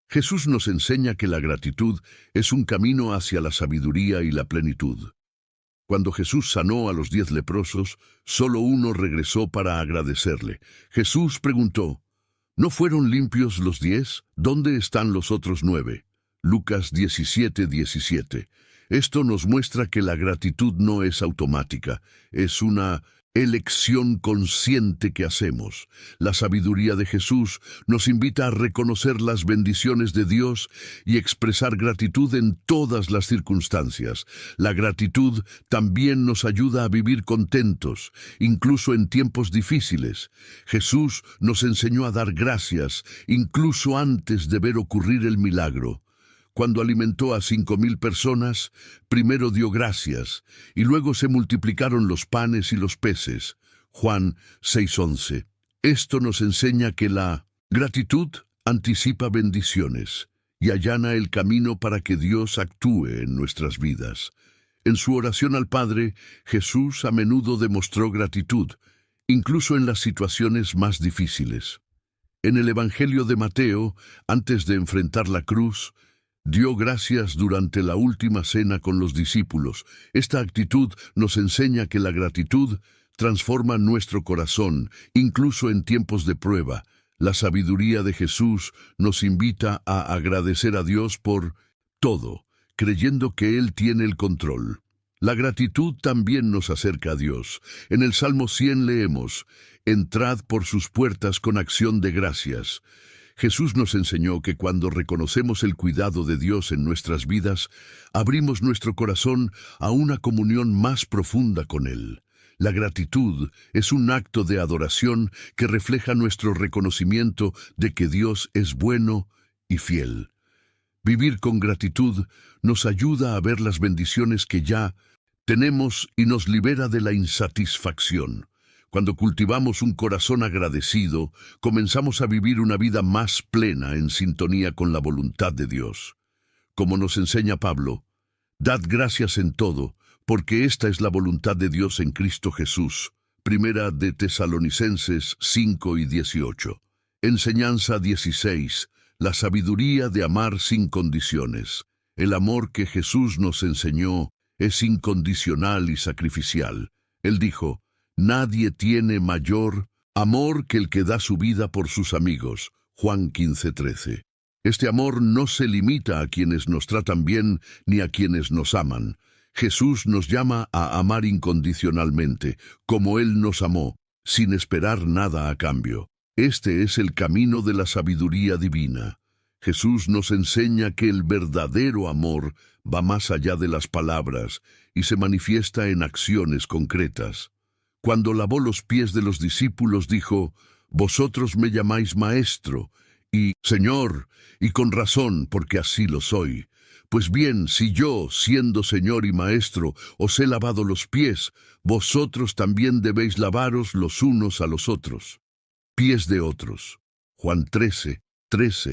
Jesús nos enseña que la gratitud es un camino hacia la sabiduría y la plenitud. Cuando Jesús sanó a los 10 leprosos, solo uno regresó para agradecerle. Jesús preguntó, ¿no fueron limpios los 10? ¿Dónde están los otros 9? Lucas 17:17. Esto nos muestra que la gratitud no es automática, es una elección consciente que hacemos. La sabiduría de Jesús nos invita a reconocer las bendiciones de Dios y expresar gratitud en todas las circunstancias. La gratitud también nos ayuda a vivir contentos, incluso en tiempos difíciles. Jesús nos enseñó a dar gracias, incluso antes de ver ocurrir el milagro. Cuando alimentó a 5,000 personas, primero dio gracias, y luego se multiplicaron los panes y los peces. Juan 6:11. Esto nos enseña que la gratitud anticipa bendiciones y allana el camino para que Dios actúe en nuestras vidas. En su oración al Padre, Jesús a menudo demostró gratitud, incluso en las situaciones más difíciles. En el Evangelio de Mateo, antes de enfrentar la cruz, dio gracias durante la última cena con los discípulos. Esta actitud nos enseña que la gratitud transforma nuestro corazón, incluso en tiempos de prueba. La sabiduría de Jesús nos invita a agradecer a Dios por todo, creyendo que Él tiene el control. La gratitud también nos acerca a Dios. En el Salmo 100 leemos, «Entrad por sus puertas con acción de gracias». Jesús nos enseñó que cuando reconocemos el cuidado de Dios en nuestras vidas, abrimos nuestro corazón a una comunión más profunda con Él. La gratitud es un acto de adoración que refleja nuestro reconocimiento de que Dios es bueno y fiel. Vivir con gratitud nos ayuda a ver las bendiciones que ya tenemos y nos libera de la insatisfacción. Cuando cultivamos un corazón agradecido, comenzamos a vivir una vida más plena en sintonía con la voluntad de Dios. Como nos enseña Pablo, dad gracias en todo, porque esta es la voluntad de Dios en Cristo Jesús. Primera de Tesalonicenses 5:18. Enseñanza 16. La sabiduría de amar sin condiciones. El amor que Jesús nos enseñó es incondicional y sacrificial. Él dijo, nadie tiene mayor amor que el que da su vida por sus amigos. Juan 15:13. Este amor no se limita a quienes nos tratan bien ni a quienes nos aman. Jesús nos llama a amar incondicionalmente, como Él nos amó, sin esperar nada a cambio. Este es el camino de la sabiduría divina. Jesús nos enseña que el verdadero amor va más allá de las palabras y se manifiesta en acciones concretas. Cuando lavó los pies de los discípulos dijo, «Vosotros me llamáis Maestro y Señor, y con razón, porque así lo soy. Pues bien, si yo, siendo Señor y Maestro, os he lavado los pies, vosotros también debéis lavaros los unos a los otros». Pies de otros. Juan 13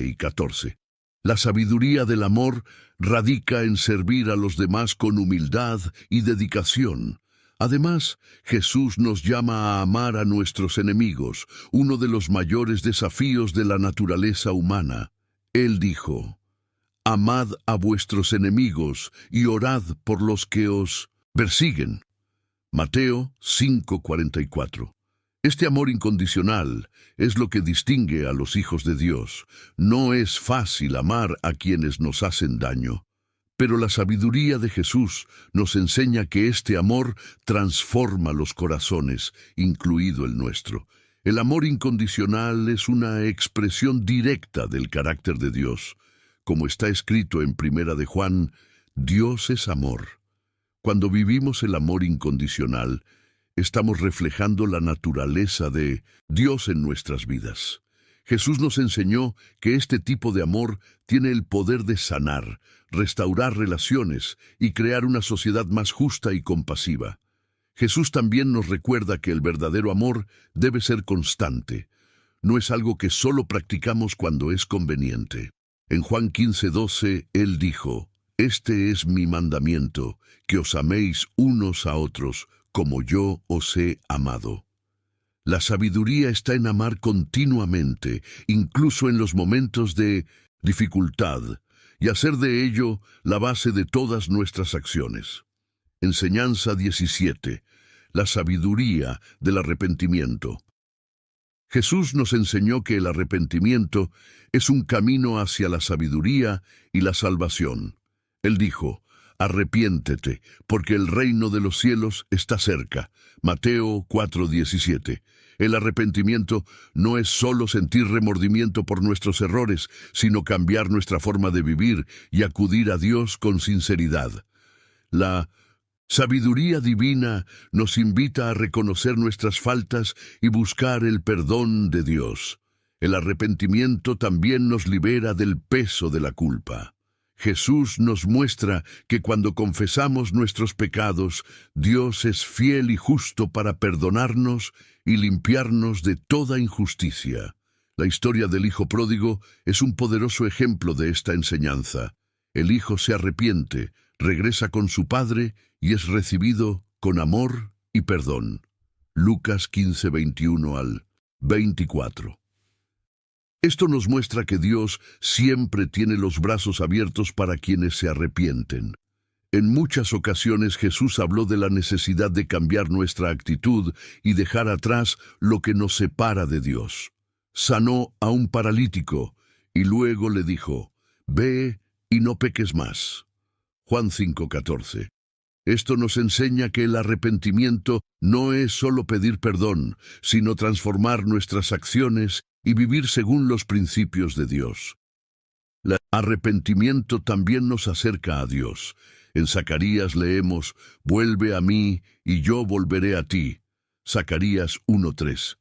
y 14. La sabiduría del amor radica en servir a los demás con humildad y dedicación. Además, Jesús nos llama a amar a nuestros enemigos, uno de los mayores desafíos de la naturaleza humana. Él dijo, «Amad a vuestros enemigos y orad por los que os persiguen». Mateo 5:44. Este amor incondicional es lo que distingue a los hijos de Dios. No es fácil amar a quienes nos hacen daño, pero la sabiduría de Jesús nos enseña que este amor transforma los corazones, incluido el nuestro. El amor incondicional es una expresión directa del carácter de Dios. Como está escrito en Primera de Juan, Dios es amor. Cuando vivimos el amor incondicional, estamos reflejando la naturaleza de Dios en nuestras vidas. Jesús nos enseñó que este tipo de amor tiene el poder de sanar, restaurar relaciones y crear una sociedad más justa y compasiva. Jesús también nos recuerda que el verdadero amor debe ser constante. No es algo que solo practicamos cuando es conveniente. En Juan 15:12, Él dijo, «Este es mi mandamiento, que os améis unos a otros, como yo os he amado». La sabiduría está en amar continuamente, incluso en los momentos de dificultad, y hacer de ello la base de todas nuestras acciones. Enseñanza 17. La sabiduría del arrepentimiento. Jesús nos enseñó que el arrepentimiento es un camino hacia la sabiduría y la salvación. Él dijo: arrepiéntete, porque el reino de los cielos está cerca. Mateo 4:17. El arrepentimiento no es solo sentir remordimiento por nuestros errores, sino cambiar nuestra forma de vivir y acudir a Dios con sinceridad. La sabiduría divina nos invita a reconocer nuestras faltas y buscar el perdón de Dios. El arrepentimiento también nos libera del peso de la culpa. Jesús nos muestra que cuando confesamos nuestros pecados, Dios es fiel y justo para perdonarnos y limpiarnos de toda injusticia. La historia del hijo pródigo es un poderoso ejemplo de esta enseñanza. El hijo se arrepiente, regresa con su padre y es recibido con amor y perdón. Lucas 15:21 al 24. Esto nos muestra que Dios siempre tiene los brazos abiertos para quienes se arrepienten. En muchas ocasiones Jesús habló de la necesidad de cambiar nuestra actitud y dejar atrás lo que nos separa de Dios. Sanó a un paralítico y luego le dijo: ve y no peques más. Juan 5:14. Esto nos enseña que el arrepentimiento no es solo pedir perdón, sino transformar nuestras acciones y vivir según los principios de Dios. El arrepentimiento también nos acerca a Dios. En Zacarías leemos: vuelve a mí y yo volveré a ti. Zacarías 1:3.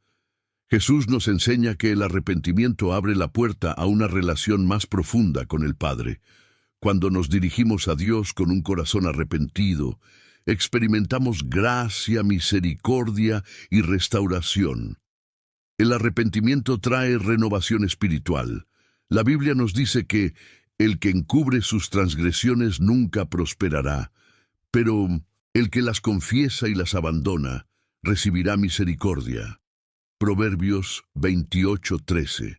Jesús nos enseña que el arrepentimiento abre la puerta a una relación más profunda con el Padre. Cuando nos dirigimos a Dios con un corazón arrepentido, experimentamos gracia, misericordia y restauración. El arrepentimiento trae renovación espiritual. La Biblia nos dice que el que encubre sus transgresiones nunca prosperará, pero el que las confiesa y las abandona recibirá misericordia. Proverbios 28:13.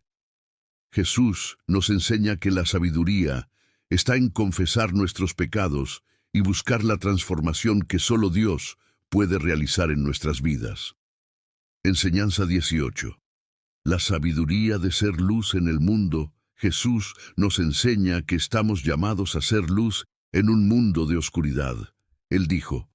Jesús nos enseña que la sabiduría está en confesar nuestros pecados y buscar la transformación que solo Dios puede realizar en nuestras vidas. Enseñanza 18. La sabiduría de ser luz en el mundo. Jesús nos enseña que estamos llamados a ser luz en un mundo de oscuridad. Él dijo: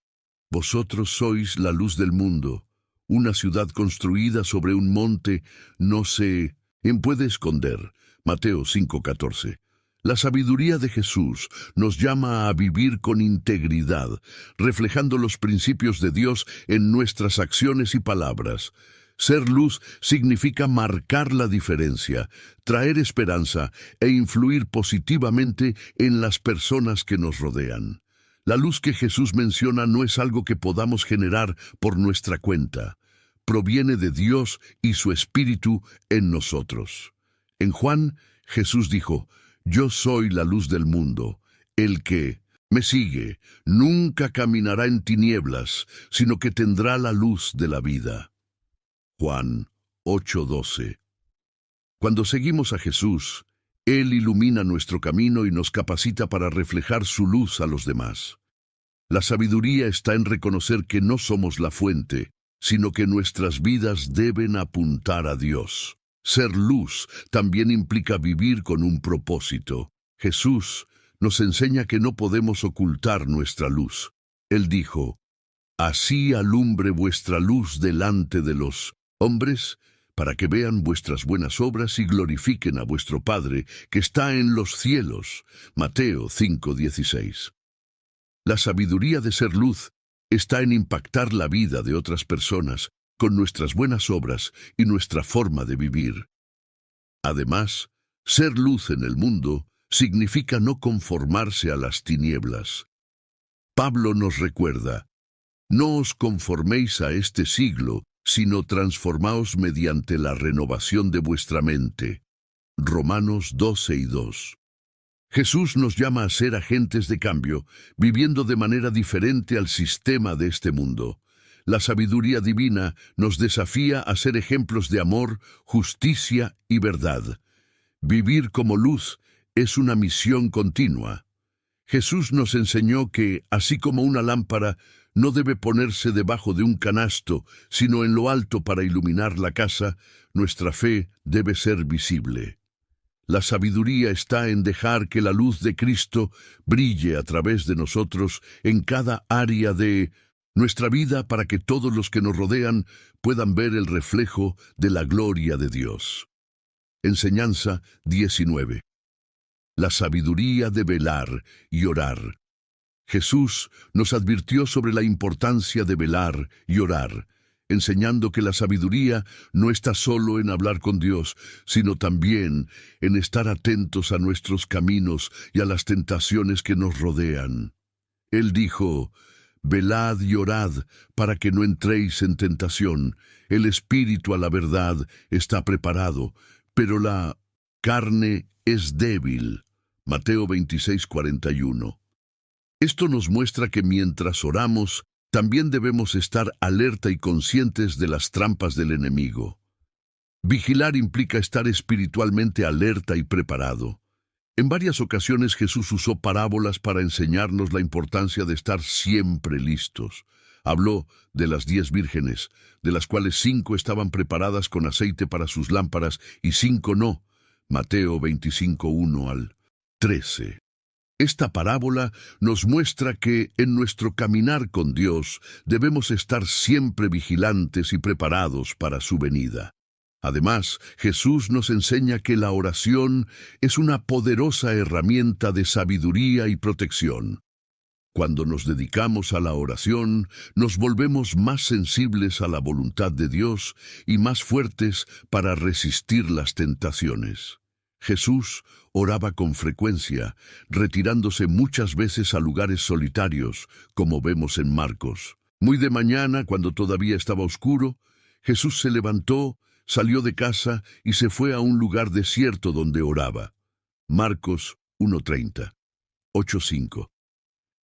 vosotros sois la luz del mundo. Una ciudad construida sobre un monte no se puede esconder. Mateo 5:14. La sabiduría de Jesús nos llama a vivir con integridad, reflejando los principios de Dios en nuestras acciones y palabras. Ser luz significa marcar la diferencia, traer esperanza e influir positivamente en las personas que nos rodean. La luz que Jesús menciona no es algo que podamos generar por nuestra cuenta. Proviene de Dios y su Espíritu en nosotros. En Juan, Jesús dijo: yo soy la luz del mundo. El que me sigue nunca caminará en tinieblas, sino que tendrá la luz de la vida. Juan 8:12. Cuando seguimos a Jesús, Él ilumina nuestro camino y nos capacita para reflejar su luz a los demás. La sabiduría está en reconocer que no somos la fuente, sino que nuestras vidas deben apuntar a Dios. Ser luz también implica vivir con un propósito. Jesús nos enseña que no podemos ocultar nuestra luz. Él dijo: así alumbre vuestra luz delante de los hombres, para que vean vuestras buenas obras y glorifiquen a vuestro Padre que está en los cielos. Mateo 5:16. La sabiduría de ser luz está en impactar la vida de otras personas con nuestras buenas obras y nuestra forma de vivir. Además, ser luz en el mundo significa no conformarse a las tinieblas. Pablo nos recuerda: no os conforméis a este siglo, sino transformaos mediante la renovación de vuestra mente. Romanos 12:2. Jesús nos llama a ser agentes de cambio, viviendo de manera diferente al sistema de este mundo. La sabiduría divina nos desafía a ser ejemplos de amor, justicia y verdad. Vivir como luz es una misión continua. Jesús nos enseñó que, así como una lámpara no debe ponerse debajo de un canasto, sino en lo alto para iluminar la casa, nuestra fe debe ser visible. La sabiduría está en dejar que la luz de Cristo brille a través de nosotros en cada área de nuestra vida para que todos los que nos rodean puedan ver el reflejo de la gloria de Dios. Enseñanza 19. La sabiduría de velar y orar. Jesús nos advirtió sobre la importancia de velar y orar, enseñando que la sabiduría no está solo en hablar con Dios, sino también en estar atentos a nuestros caminos y a las tentaciones que nos rodean. Él dijo: velad y orad para que no entréis en tentación. El espíritu a la verdad está preparado, pero la carne es débil. Mateo 26:41. Esto nos muestra que mientras oramos, también debemos estar alerta y conscientes de las trampas del enemigo. Vigilar implica estar espiritualmente alerta y preparado. En varias ocasiones Jesús usó parábolas para enseñarnos la importancia de estar siempre listos. Habló de las 10 vírgenes, de las cuales 5 estaban preparadas con aceite para sus lámparas y 5 no. Mateo 25:1 al 13. Esta parábola nos muestra que en nuestro caminar con Dios debemos estar siempre vigilantes y preparados para su venida. Además, Jesús nos enseña que la oración es una poderosa herramienta de sabiduría y protección. Cuando nos dedicamos a la oración, nos volvemos más sensibles a la voluntad de Dios y más fuertes para resistir las tentaciones. Jesús oraba con frecuencia, retirándose muchas veces a lugares solitarios, como vemos en Marcos. Muy de mañana, cuando todavía estaba oscuro, Jesús se levantó, salió de casa y se fue a un lugar desierto donde oraba. Marcos 1:30, 8:5.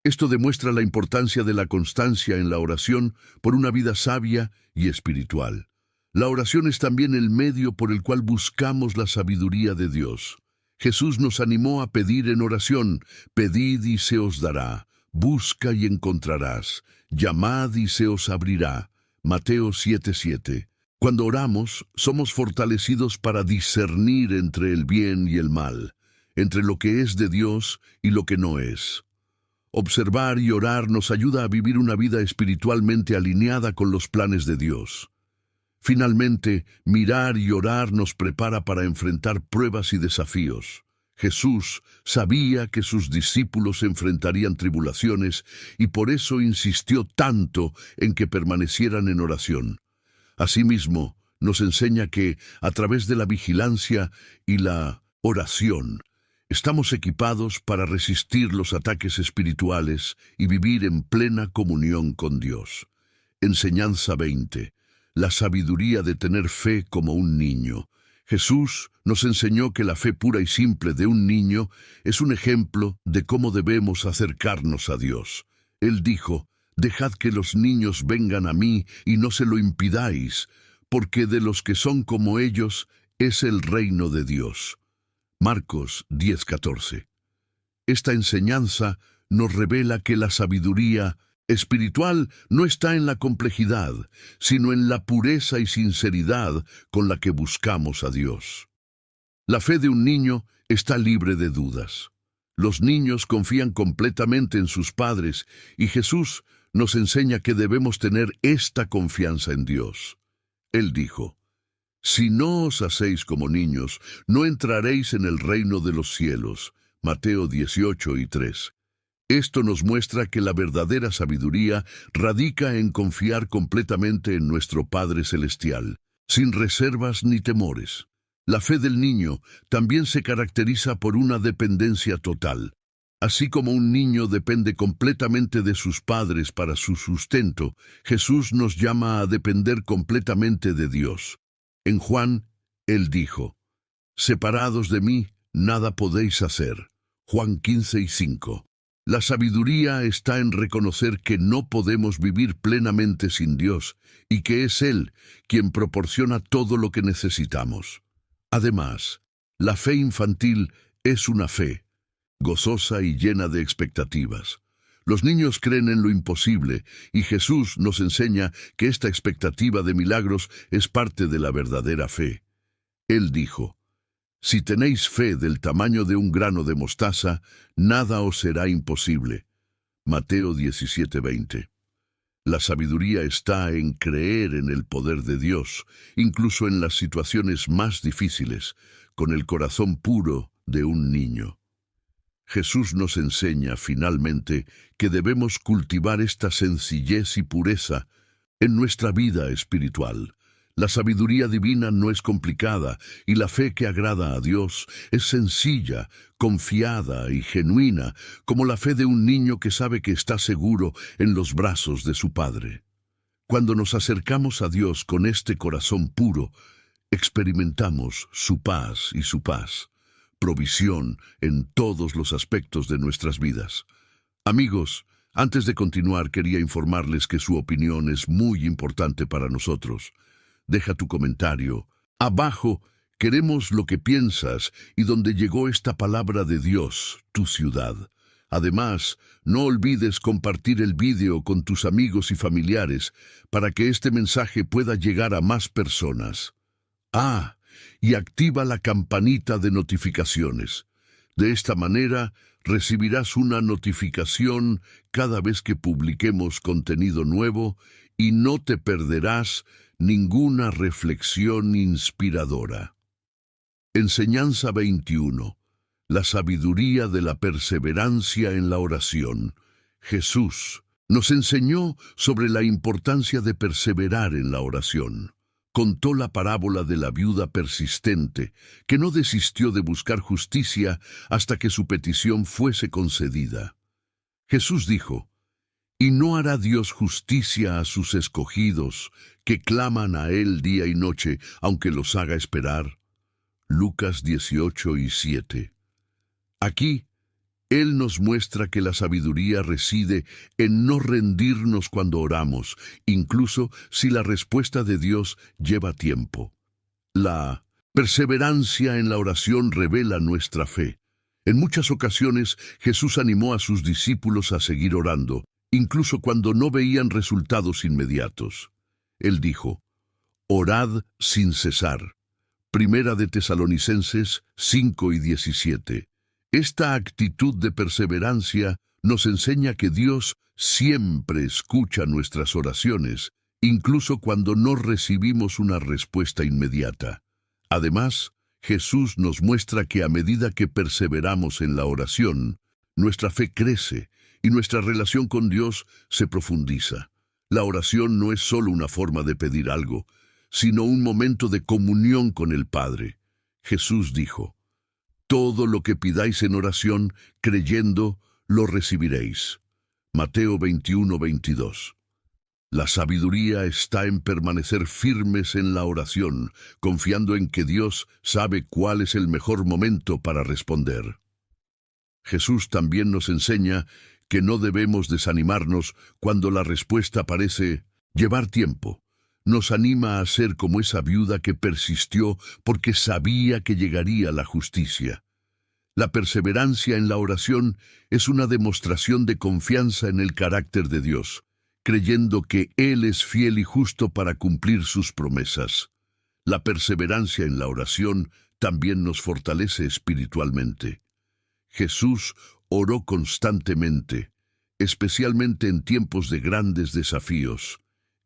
Esto demuestra la importancia de la constancia en la oración por una vida sabia y espiritual. La oración es también el medio por el cual buscamos la sabiduría de Dios. Jesús nos animó a pedir en oración: pedid y se os dará, busca y encontrarás, llamad y se os abrirá. Mateo 7:7. Cuando oramos, somos fortalecidos para discernir entre el bien y el mal, entre lo que es de Dios y lo que no es. Observar y orar nos ayuda a vivir una vida espiritualmente alineada con los planes de Dios. Finalmente, mirar y orar nos prepara para enfrentar pruebas y desafíos. Jesús sabía que sus discípulos enfrentarían tribulaciones y por eso insistió tanto en que permanecieran en oración. Asimismo, nos enseña que, a través de la vigilancia y la oración, estamos equipados para resistir los ataques espirituales y vivir en plena comunión con Dios. Enseñanza 20. La sabiduría de tener fe como un niño. Jesús nos enseñó que la fe pura y simple de un niño es un ejemplo de cómo debemos acercarnos a Dios. Él dijo: dejad que los niños vengan a mí y no se lo impidáis, porque de los que son como ellos es el reino de Dios. Marcos 10:14. Esta enseñanza nos revela que la sabiduría espiritual no está en la complejidad, sino en la pureza y sinceridad con la que buscamos a Dios. La fe de un niño está libre de dudas. Los niños confían completamente en sus padres y Jesús nos enseña que debemos tener esta confianza en Dios. Él dijo: si no os hacéis como niños, no entraréis en el reino de los cielos. Mateo 18:3. Esto nos muestra que la verdadera sabiduría radica en confiar completamente en nuestro Padre Celestial, sin reservas ni temores. La fe del niño también se caracteriza por una dependencia total. Así como un niño depende completamente de sus padres para su sustento, Jesús nos llama a depender completamente de Dios. En Juan, Él dijo: separados de mí, nada podéis hacer. Juan 15:5. La sabiduría está en reconocer que no podemos vivir plenamente sin Dios y que es Él quien proporciona todo lo que necesitamos. Además, la fe infantil es una fe, gozosa y llena de expectativas. Los niños creen en lo imposible y Jesús nos enseña que esta expectativa de milagros es parte de la verdadera fe. Él dijo: si tenéis fe del tamaño de un grano de mostaza, nada os será imposible. Mateo 17:20. La sabiduría está en creer en el poder de Dios, incluso en las situaciones más difíciles, con el corazón puro de un niño. Jesús nos enseña, finalmente, que debemos cultivar esta sencillez y pureza en nuestra vida espiritual. La sabiduría divina no es complicada y la fe que agrada a Dios es sencilla, confiada y genuina, como la fe de un niño que sabe que está seguro en los brazos de su Padre. Cuando nos acercamos a Dios con este corazón puro, experimentamos su paz y su paz, provisión en todos los aspectos de nuestras vidas. Amigos, antes de continuar quería informarles que su opinión es muy importante para nosotros. Deja tu comentario. Abajo queremos lo que piensas y dónde llegó esta palabra de Dios, tu ciudad. Además, no olvides compartir el vídeo con tus amigos y familiares para que este mensaje pueda llegar a más personas. Y activa la campanita de notificaciones. De esta manera, recibirás una notificación cada vez que publiquemos contenido nuevo y no te perderás ninguna reflexión inspiradora. Enseñanza 21. La sabiduría de la perseverancia en la oración. Jesús nos enseñó sobre la importancia de perseverar en la oración. Contó la parábola de la viuda persistente, que no desistió de buscar justicia hasta que su petición fuese concedida. Jesús dijo: ¿y no hará Dios justicia a sus escogidos, que claman a Él día y noche, aunque los haga esperar? Lucas 18:7. Aquí, Él nos muestra que la sabiduría reside en no rendirnos cuando oramos, incluso si la respuesta de Dios lleva tiempo. La perseverancia en la oración revela nuestra fe. En muchas ocasiones, Jesús animó a sus discípulos a seguir orando, incluso cuando no veían resultados inmediatos. Él dijo: orad sin cesar. Primera de Tesalonicenses 5:17. Esta actitud de perseverancia nos enseña que Dios siempre escucha nuestras oraciones, incluso cuando no recibimos una respuesta inmediata. Además, Jesús nos muestra que a medida que perseveramos en la oración, nuestra fe crece y nuestra relación con Dios se profundiza. La oración no es solo una forma de pedir algo, sino un momento de comunión con el Padre. Jesús dijo: todo lo que pidáis en oración, creyendo, lo recibiréis. Mateo 21:22. La sabiduría está en permanecer firmes en la oración, confiando en que Dios sabe cuál es el mejor momento para responder. Jesús también nos enseña que no debemos desanimarnos cuando la respuesta parece llevar tiempo. Nos anima a ser como esa viuda que persistió porque sabía que llegaría la justicia. La perseverancia en la oración es una demostración de confianza en el carácter de Dios, creyendo que Él es fiel y justo para cumplir sus promesas. La perseverancia en la oración también nos fortalece espiritualmente. Jesús oró constantemente, especialmente en tiempos de grandes desafíos.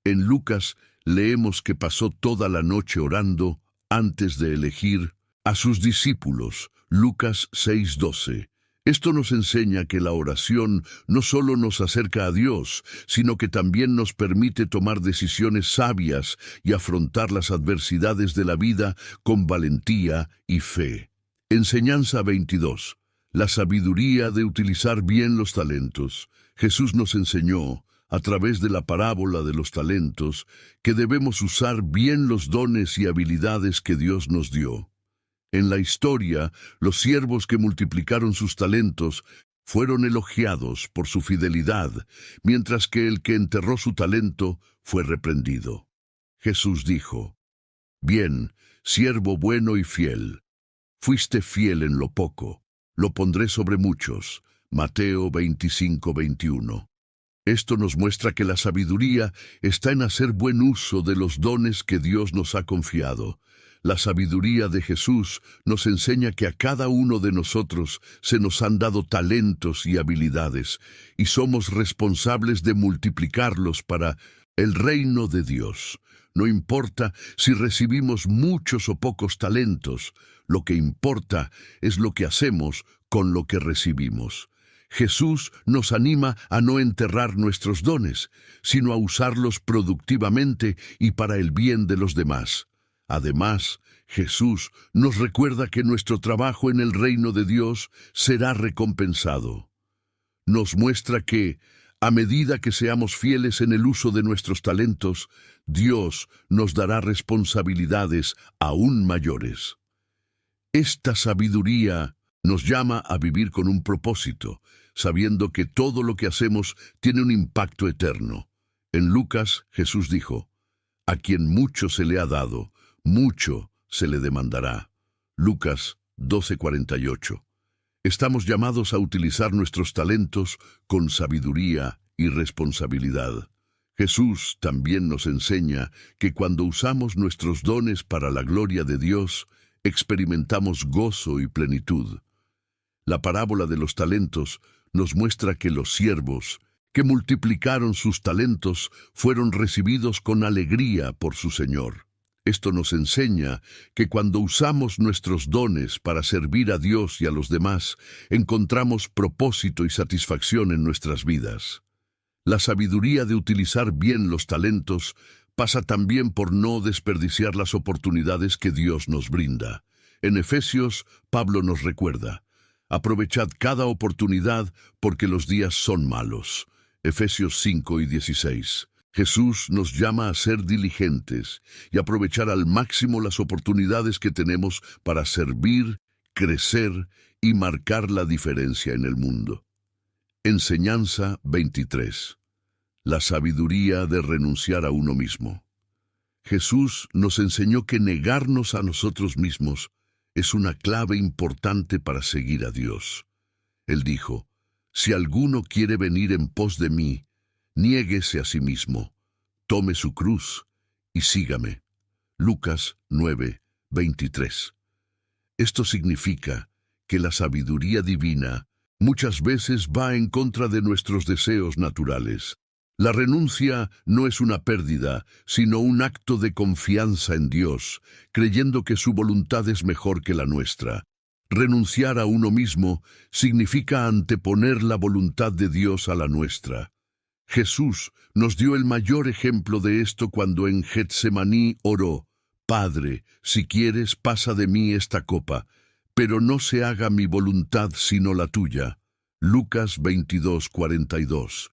En Lucas leemos que pasó toda la noche orando antes de elegir a sus discípulos. Lucas 6:12. Esto nos enseña que la oración no solo nos acerca a Dios, sino que también nos permite tomar decisiones sabias y afrontar las adversidades de la vida con valentía y fe. Enseñanza 22. La sabiduría de utilizar bien los talentos. Jesús nos enseñó, a través de la parábola de los talentos, que debemos usar bien los dones y habilidades que Dios nos dio. En la historia, los siervos que multiplicaron sus talentos fueron elogiados por su fidelidad, mientras que el que enterró su talento fue reprendido. Jesús dijo: bien, siervo bueno y fiel, fuiste fiel en lo poco, lo pondré sobre muchos. Mateo 25:21. Esto nos muestra que la sabiduría está en hacer buen uso de los dones que Dios nos ha confiado. La sabiduría de Jesús nos enseña que a cada uno de nosotros se nos han dado talentos y habilidades, y somos responsables de multiplicarlos para el reino de Dios. No importa si recibimos muchos o pocos talentos, lo que importa es lo que hacemos con lo que recibimos. Jesús nos anima a no enterrar nuestros dones, sino a usarlos productivamente y para el bien de los demás. Además, Jesús nos recuerda que nuestro trabajo en el reino de Dios será recompensado. Nos muestra que, a medida que seamos fieles en el uso de nuestros talentos, Dios nos dará responsabilidades aún mayores. Esta sabiduría nos llama a vivir con un propósito, sabiendo que todo lo que hacemos tiene un impacto eterno. En Lucas, Jesús dijo: «A quien mucho se le ha dado, mucho se le demandará». Lucas 12:48. Estamos llamados a utilizar nuestros talentos con sabiduría y responsabilidad. Jesús también nos enseña que cuando usamos nuestros dones para la gloria de Dios, experimentamos gozo y plenitud. La parábola de los talentos nos muestra que los siervos, que multiplicaron sus talentos, fueron recibidos con alegría por su Señor. Esto nos enseña que cuando usamos nuestros dones para servir a Dios y a los demás, encontramos propósito y satisfacción en nuestras vidas. La sabiduría de utilizar bien los talentos pasa también por no desperdiciar las oportunidades que Dios nos brinda. En Efesios, Pablo nos recuerda: «Aprovechad cada oportunidad porque los días son malos». Efesios 5:16. Jesús nos llama a ser diligentes y aprovechar al máximo las oportunidades que tenemos para servir, crecer y marcar la diferencia en el mundo. Enseñanza 23. La sabiduría de renunciar a uno mismo. Jesús nos enseñó que negarnos a nosotros mismos es una clave importante para seguir a Dios. Él dijo: «Si alguno quiere venir en pos de mí, niéguese a sí mismo, tome su cruz y sígame». Lucas 9:23. Esto significa que la sabiduría divina muchas veces va en contra de nuestros deseos naturales. La renuncia no es una pérdida, sino un acto de confianza en Dios, creyendo que su voluntad es mejor que la nuestra. Renunciar a uno mismo significa anteponer la voluntad de Dios a la nuestra. Jesús nos dio el mayor ejemplo de esto cuando en Getsemaní oró: «Padre, si quieres, pasa de mí esta copa, pero no se haga mi voluntad sino la tuya». Lucas 22:42.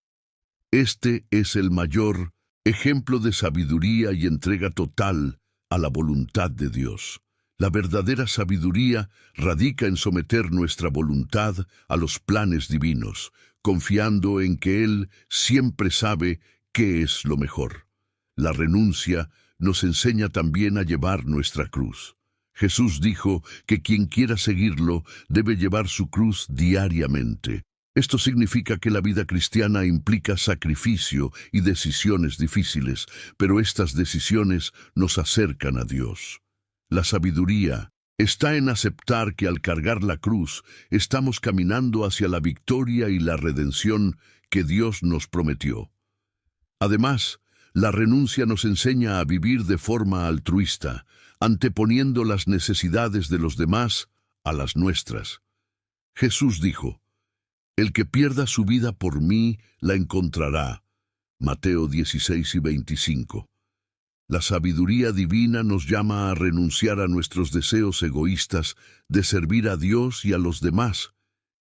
Este es el mayor ejemplo de sabiduría y entrega total a la voluntad de Dios. La verdadera sabiduría radica en someter nuestra voluntad a los planes divinos, confiando en que Él siempre sabe qué es lo mejor. La renuncia nos enseña también a llevar nuestra cruz. Jesús dijo que quien quiera seguirlo debe llevar su cruz diariamente. Esto significa que la vida cristiana implica sacrificio y decisiones difíciles, pero estas decisiones nos acercan a Dios. La sabiduría está en aceptar que al cargar la cruz estamos caminando hacia la victoria y la redención que Dios nos prometió. Además, la renuncia nos enseña a vivir de forma altruista, anteponiendo las necesidades de los demás a las nuestras. Jesús dijo: «El que pierda su vida por mí, la encontrará». Mateo 16:25. La sabiduría divina nos llama a renunciar a nuestros deseos egoístas de servir a Dios y a los demás,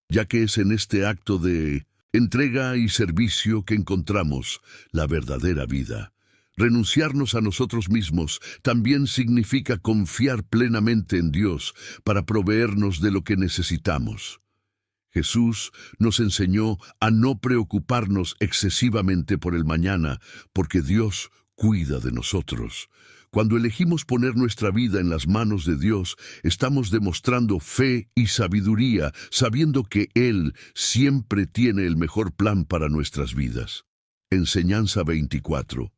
ya que es en este acto de entrega y servicio que encontramos la verdadera vida. Renunciarnos a nosotros mismos también significa confiar plenamente en Dios para proveernos de lo que necesitamos. Jesús nos enseñó a no preocuparnos excesivamente por el mañana, porque Dios cuida de nosotros. Cuando elegimos poner nuestra vida en las manos de Dios, estamos demostrando fe y sabiduría, sabiendo que Él siempre tiene el mejor plan para nuestras vidas. Enseñanza 24.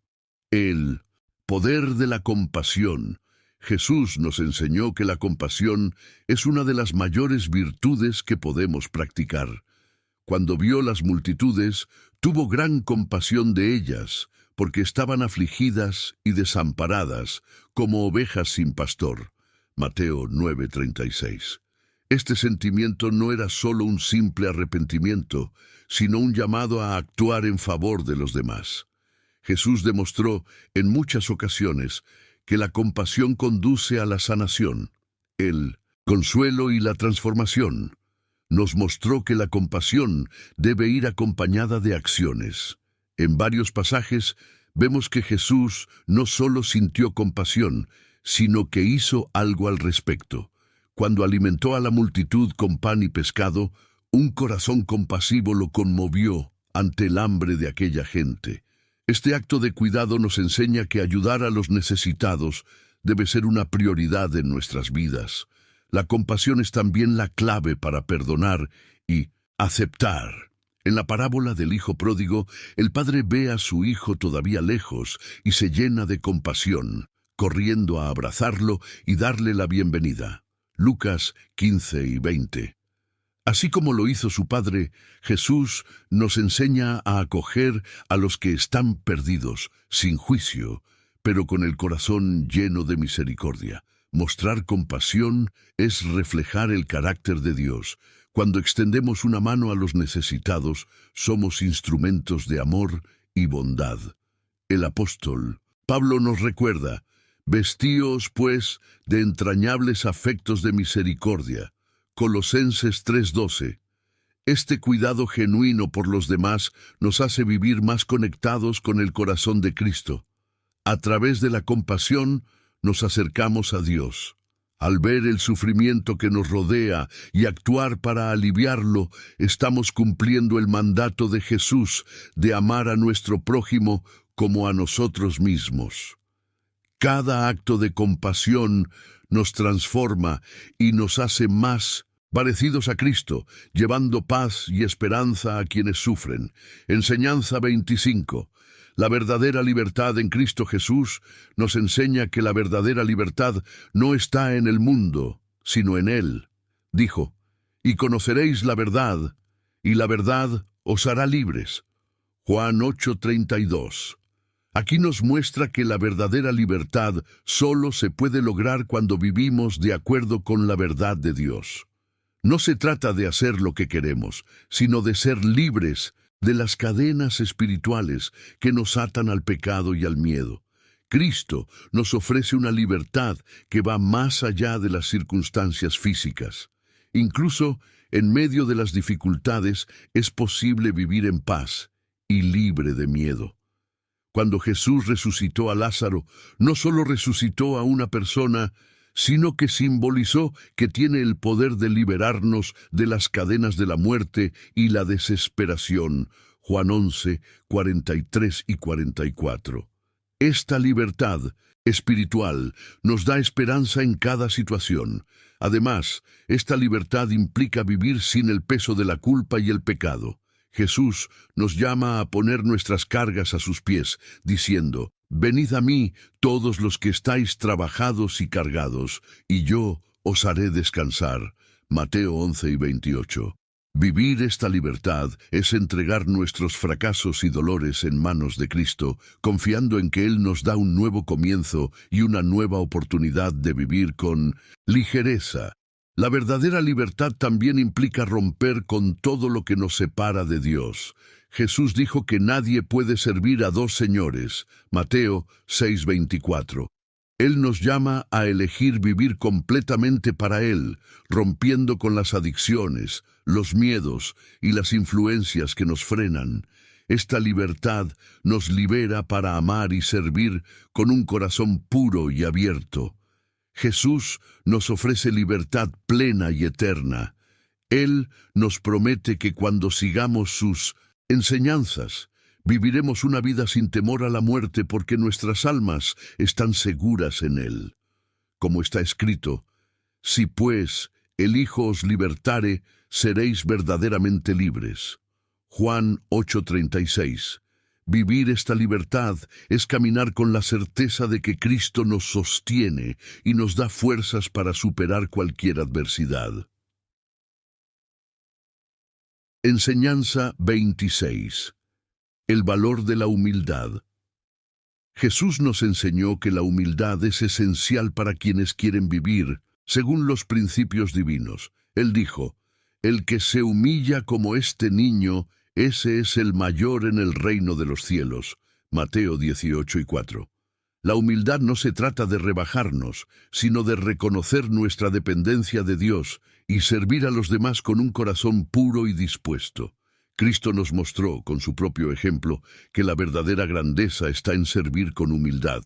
El poder de la compasión. Jesús nos enseñó que la compasión es una de las mayores virtudes que podemos practicar. Cuando vio las multitudes, tuvo gran compasión de ellas, porque estaban afligidas y desamparadas, como ovejas sin pastor. Mateo 9:36. Este sentimiento no era solo un simple arrepentimiento, sino un llamado a actuar en favor de los demás. Jesús demostró en muchas ocasiones que la compasión conduce a la sanación, el consuelo y la transformación. Nos mostró que la compasión debe ir acompañada de acciones. En varios pasajes vemos que Jesús no solo sintió compasión, sino que hizo algo al respecto. Cuando alimentó a la multitud con pan y pescado, un corazón compasivo lo conmovió ante el hambre de aquella gente. Este acto de cuidado nos enseña que ayudar a los necesitados debe ser una prioridad en nuestras vidas. La compasión es también la clave para perdonar y aceptar. En la parábola del hijo pródigo, el padre ve a su hijo todavía lejos y se llena de compasión, corriendo a abrazarlo y darle la bienvenida. Lucas 15:20. Así como lo hizo su padre, Jesús nos enseña a acoger a los que están perdidos, sin juicio, pero con el corazón lleno de misericordia. Mostrar compasión es reflejar el carácter de Dios. Cuando extendemos una mano a los necesitados, somos instrumentos de amor y bondad. El apóstol Pablo nos recuerda: vestíos, pues, de entrañables afectos de misericordia. Colosenses 3:12. Este cuidado genuino por los demás nos hace vivir más conectados con el corazón de Cristo. A través de la compasión nos acercamos a Dios. Al ver el sufrimiento que nos rodea y actuar para aliviarlo, estamos cumpliendo el mandato de Jesús de amar a nuestro prójimo como a nosotros mismos. Cada acto de compasión nos transforma y nos hace más parecidos a Cristo, llevando paz y esperanza a quienes sufren. Enseñanza 25. La verdadera libertad en Cristo Jesús nos enseña que la verdadera libertad no está en el mundo, sino en Él. Dijo: y conoceréis la verdad, y la verdad os hará libres. Juan 8:32. Aquí nos muestra que la verdadera libertad solo se puede lograr cuando vivimos de acuerdo con la verdad de Dios. No se trata de hacer lo que queremos, sino de ser libres de las cadenas espirituales que nos atan al pecado y al miedo. Cristo nos ofrece una libertad que va más allá de las circunstancias físicas. Incluso en medio de las dificultades es posible vivir en paz y libre de miedo. Cuando Jesús resucitó a Lázaro, no solo resucitó a una persona, sino que simbolizó que tiene el poder de liberarnos de las cadenas de la muerte y la desesperación. Juan 11, 43 y 44. Esta libertad espiritual nos da esperanza en cada situación. Además, esta libertad implica vivir sin el peso de la culpa y el pecado. Jesús nos llama a poner nuestras cargas a sus pies, diciendo: venid a mí todos los que estáis trabajados y cargados, y yo os haré descansar. Mateo 11:28. Vivir esta libertad es entregar nuestros fracasos y dolores en manos de Cristo, confiando en que Él nos da un nuevo comienzo y una nueva oportunidad de vivir con ligereza. La verdadera libertad también implica romper con todo lo que nos separa de Dios. Jesús dijo que nadie puede servir a dos señores. Mateo 6:24. Él nos llama a elegir vivir completamente para Él, rompiendo con las adicciones, los miedos y las influencias que nos frenan. Esta libertad nos libera para amar y servir con un corazón puro y abierto. Jesús nos ofrece libertad plena y eterna. Él nos promete que cuando sigamos sus enseñanzas, Viviremos una vida sin temor a la muerte porque nuestras almas están seguras en Él. Como está escrito, si pues el Hijo os libertare, seréis verdaderamente libres. Juan 8:36. Vivir esta libertad es caminar con la certeza de que Cristo nos sostiene y nos da fuerzas para superar cualquier adversidad. Enseñanza 26. El valor de la humildad. Jesús nos enseñó que la humildad es esencial para quienes quieren vivir según los principios divinos. Él dijo, «El que se humilla como este niño, ese es el mayor en el reino de los cielos». Mateo 18:4. La humildad no se trata de rebajarnos, sino de reconocer nuestra dependencia de Dios y servir a los demás con un corazón puro y dispuesto. Cristo nos mostró, con su propio ejemplo, que la verdadera grandeza está en servir con humildad.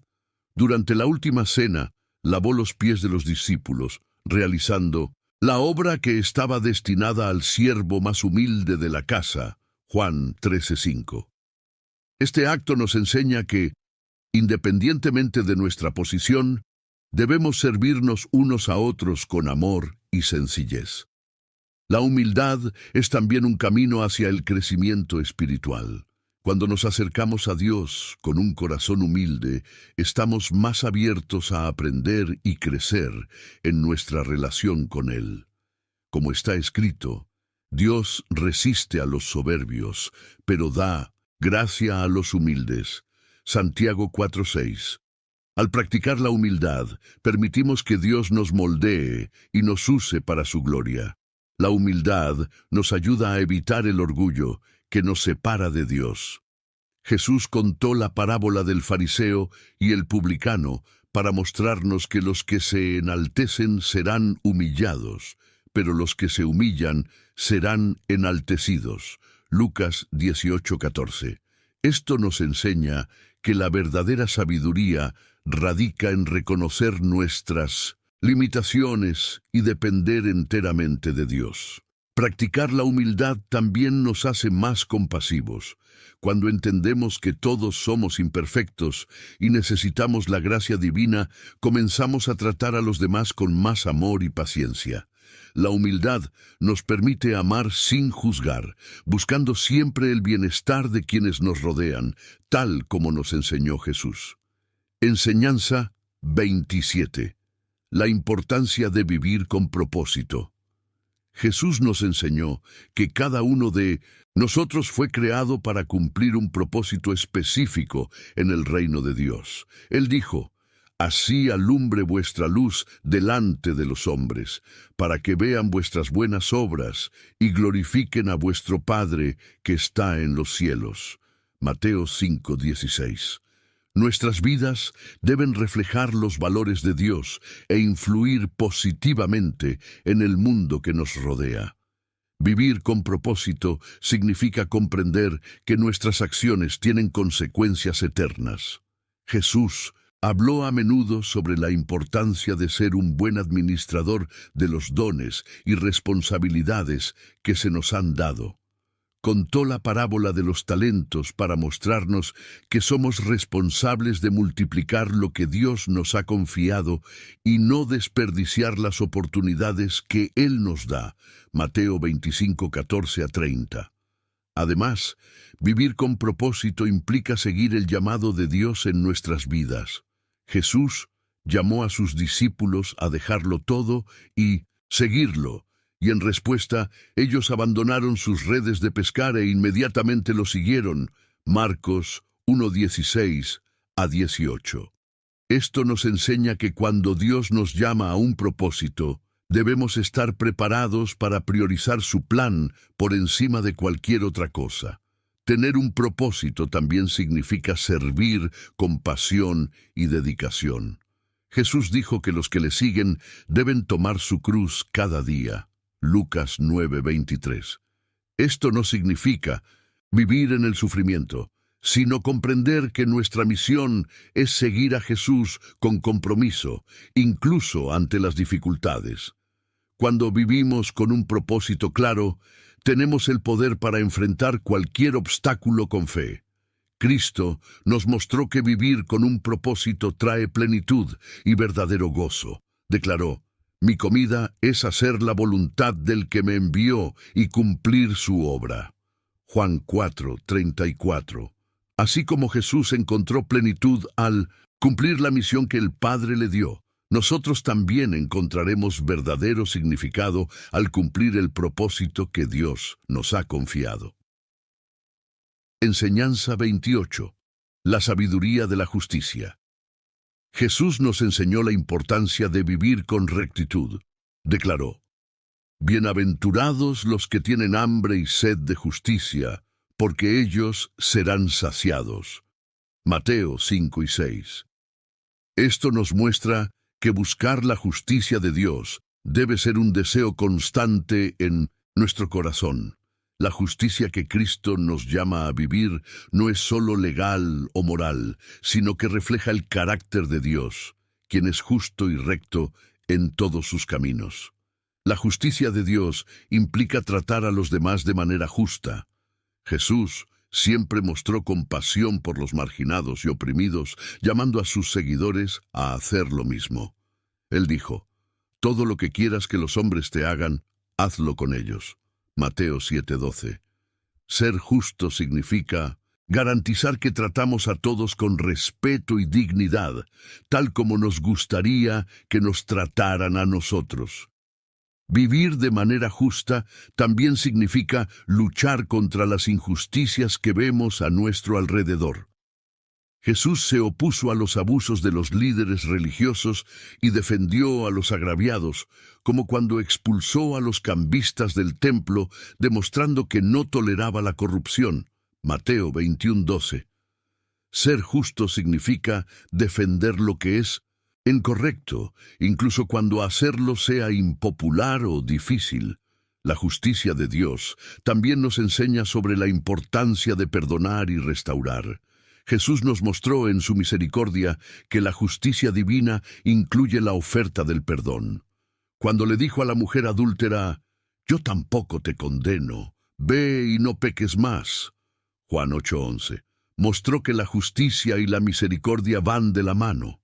Durante la última cena, lavó los pies de los discípulos, realizando la obra que estaba destinada al siervo más humilde de la casa. Juan 13:5. Este acto nos enseña que, independientemente de nuestra posición, debemos servirnos unos a otros con amor y sencillez. La humildad es también un camino hacia el crecimiento espiritual. Cuando nos acercamos a Dios con un corazón humilde, estamos más abiertos a aprender y crecer en nuestra relación con Él. Como está escrito, Dios resiste a los soberbios, pero da gracia a los humildes. Santiago 4:6. Al practicar la humildad, permitimos que Dios nos moldee y nos use para su gloria. La humildad nos ayuda a evitar el orgullo que nos separa de Dios. Jesús contó la parábola del fariseo y el publicano para mostrarnos que los que se enaltecen serán humillados, pero los que se humillan serán enaltecidos. Lucas 18:14. Esto nos enseña que la verdadera sabiduría radica en reconocer nuestras limitaciones y depender enteramente de Dios. Practicar la humildad también nos hace más compasivos. Cuando entendemos que todos somos imperfectos y necesitamos la gracia divina, comenzamos a tratar a los demás con más amor y paciencia. La humildad nos permite amar sin juzgar, buscando siempre el bienestar de quienes nos rodean, tal como nos enseñó Jesús. Enseñanza 27. La importancia de vivir con propósito. Jesús nos enseñó que cada uno de nosotros fue creado para cumplir un propósito específico en el reino de Dios. Él dijo, «Así alumbre vuestra luz delante de los hombres, para que vean vuestras buenas obras y glorifiquen a vuestro Padre que está en los cielos». Mateo 5:16. Nuestras vidas deben reflejar los valores de Dios e influir positivamente en el mundo que nos rodea. Vivir con propósito significa comprender que nuestras acciones tienen consecuencias eternas. Jesús habló a menudo sobre la importancia de ser un buen administrador de los dones y responsabilidades que se nos han dado. Contó la parábola de los talentos para mostrarnos que somos responsables de multiplicar lo que Dios nos ha confiado y no desperdiciar las oportunidades que Él nos da. Mateo 25:14-30. Además, vivir con propósito implica seguir el llamado de Dios en nuestras vidas. Jesús llamó a sus discípulos a dejarlo todo y seguirlo. Y en respuesta, ellos abandonaron sus redes de pescar e inmediatamente lo siguieron. Marcos 1:16-18. Esto nos enseña que cuando Dios nos llama a un propósito, debemos estar preparados para priorizar su plan por encima de cualquier otra cosa. Tener un propósito también significa servir con pasión y dedicación. Jesús dijo que los que le siguen deben tomar su cruz cada día. Lucas 9:23. Esto no significa vivir en el sufrimiento, sino comprender que nuestra misión es seguir a Jesús con compromiso, incluso ante las dificultades. Cuando vivimos con un propósito claro, tenemos el poder para enfrentar cualquier obstáculo con fe. Cristo nos mostró que vivir con un propósito trae plenitud y verdadero gozo. Declaró: «Mi comida es hacer la voluntad del que me envió y cumplir su obra». Juan 4:34. Así como Jesús encontró plenitud al cumplir la misión que el Padre le dio, nosotros también encontraremos verdadero significado al cumplir el propósito que Dios nos ha confiado. Enseñanza 28. La sabiduría de la justicia. Jesús nos enseñó la importancia de vivir con rectitud. Declaró: «Bienaventurados los que tienen hambre y sed de justicia, porque ellos serán saciados». Mateo 5:6. Esto nos muestra que buscar la justicia de Dios debe ser un deseo constante en nuestro corazón. La justicia que Cristo nos llama a vivir no es solo legal o moral, sino que refleja el carácter de Dios, quien es justo y recto en todos sus caminos. La justicia de Dios implica tratar a los demás de manera justa. Jesús siempre mostró compasión por los marginados y oprimidos, llamando a sus seguidores a hacer lo mismo. Él dijo: «Todo lo que quieras que los hombres te hagan, hazlo con ellos». Mateo 7:12. Ser justo significa garantizar que tratamos a todos con respeto y dignidad, tal como nos gustaría que nos trataran a nosotros. Vivir de manera justa también significa luchar contra las injusticias que vemos a nuestro alrededor. Jesús se opuso a los abusos de los líderes religiosos y defendió a los agraviados, como cuando expulsó a los cambistas del templo, demostrando que no toleraba la corrupción. Mateo 21:12. Ser justo significa defender lo que es incorrecto, incluso cuando hacerlo sea impopular o difícil. La justicia de Dios también nos enseña sobre la importancia de perdonar y restaurar. Jesús nos mostró en su misericordia que la justicia divina incluye la oferta del perdón. Cuando le dijo a la mujer adúltera: «Yo tampoco te condeno, ve y no peques más», Juan 8:11, mostró que la justicia y la misericordia van de la mano.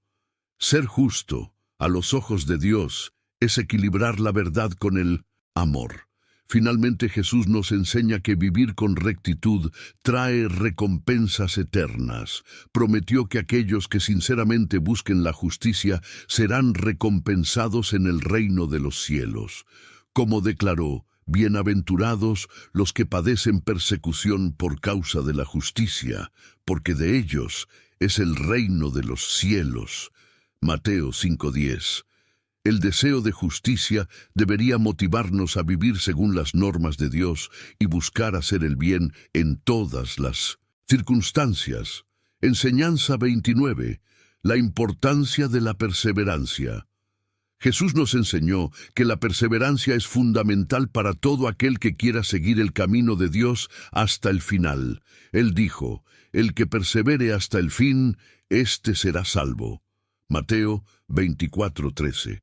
Ser justo, a los ojos de Dios, es equilibrar la verdad con el amor. Finalmente, Jesús nos enseña que vivir con rectitud trae recompensas eternas. Prometió que aquellos que sinceramente busquen la justicia serán recompensados en el reino de los cielos. Como declaró: «Bienaventurados los que padecen persecución por causa de la justicia, porque de ellos es el reino de los cielos». Mateo 5:10. El deseo de justicia debería motivarnos a vivir según las normas de Dios y buscar hacer el bien en todas las circunstancias. Enseñanza 29. La importancia de la perseverancia. Jesús nos enseñó que la perseverancia es fundamental para todo aquel que quiera seguir el camino de Dios hasta el final. Él dijo: «El que persevere hasta el fin, éste será salvo». Mateo 24:13.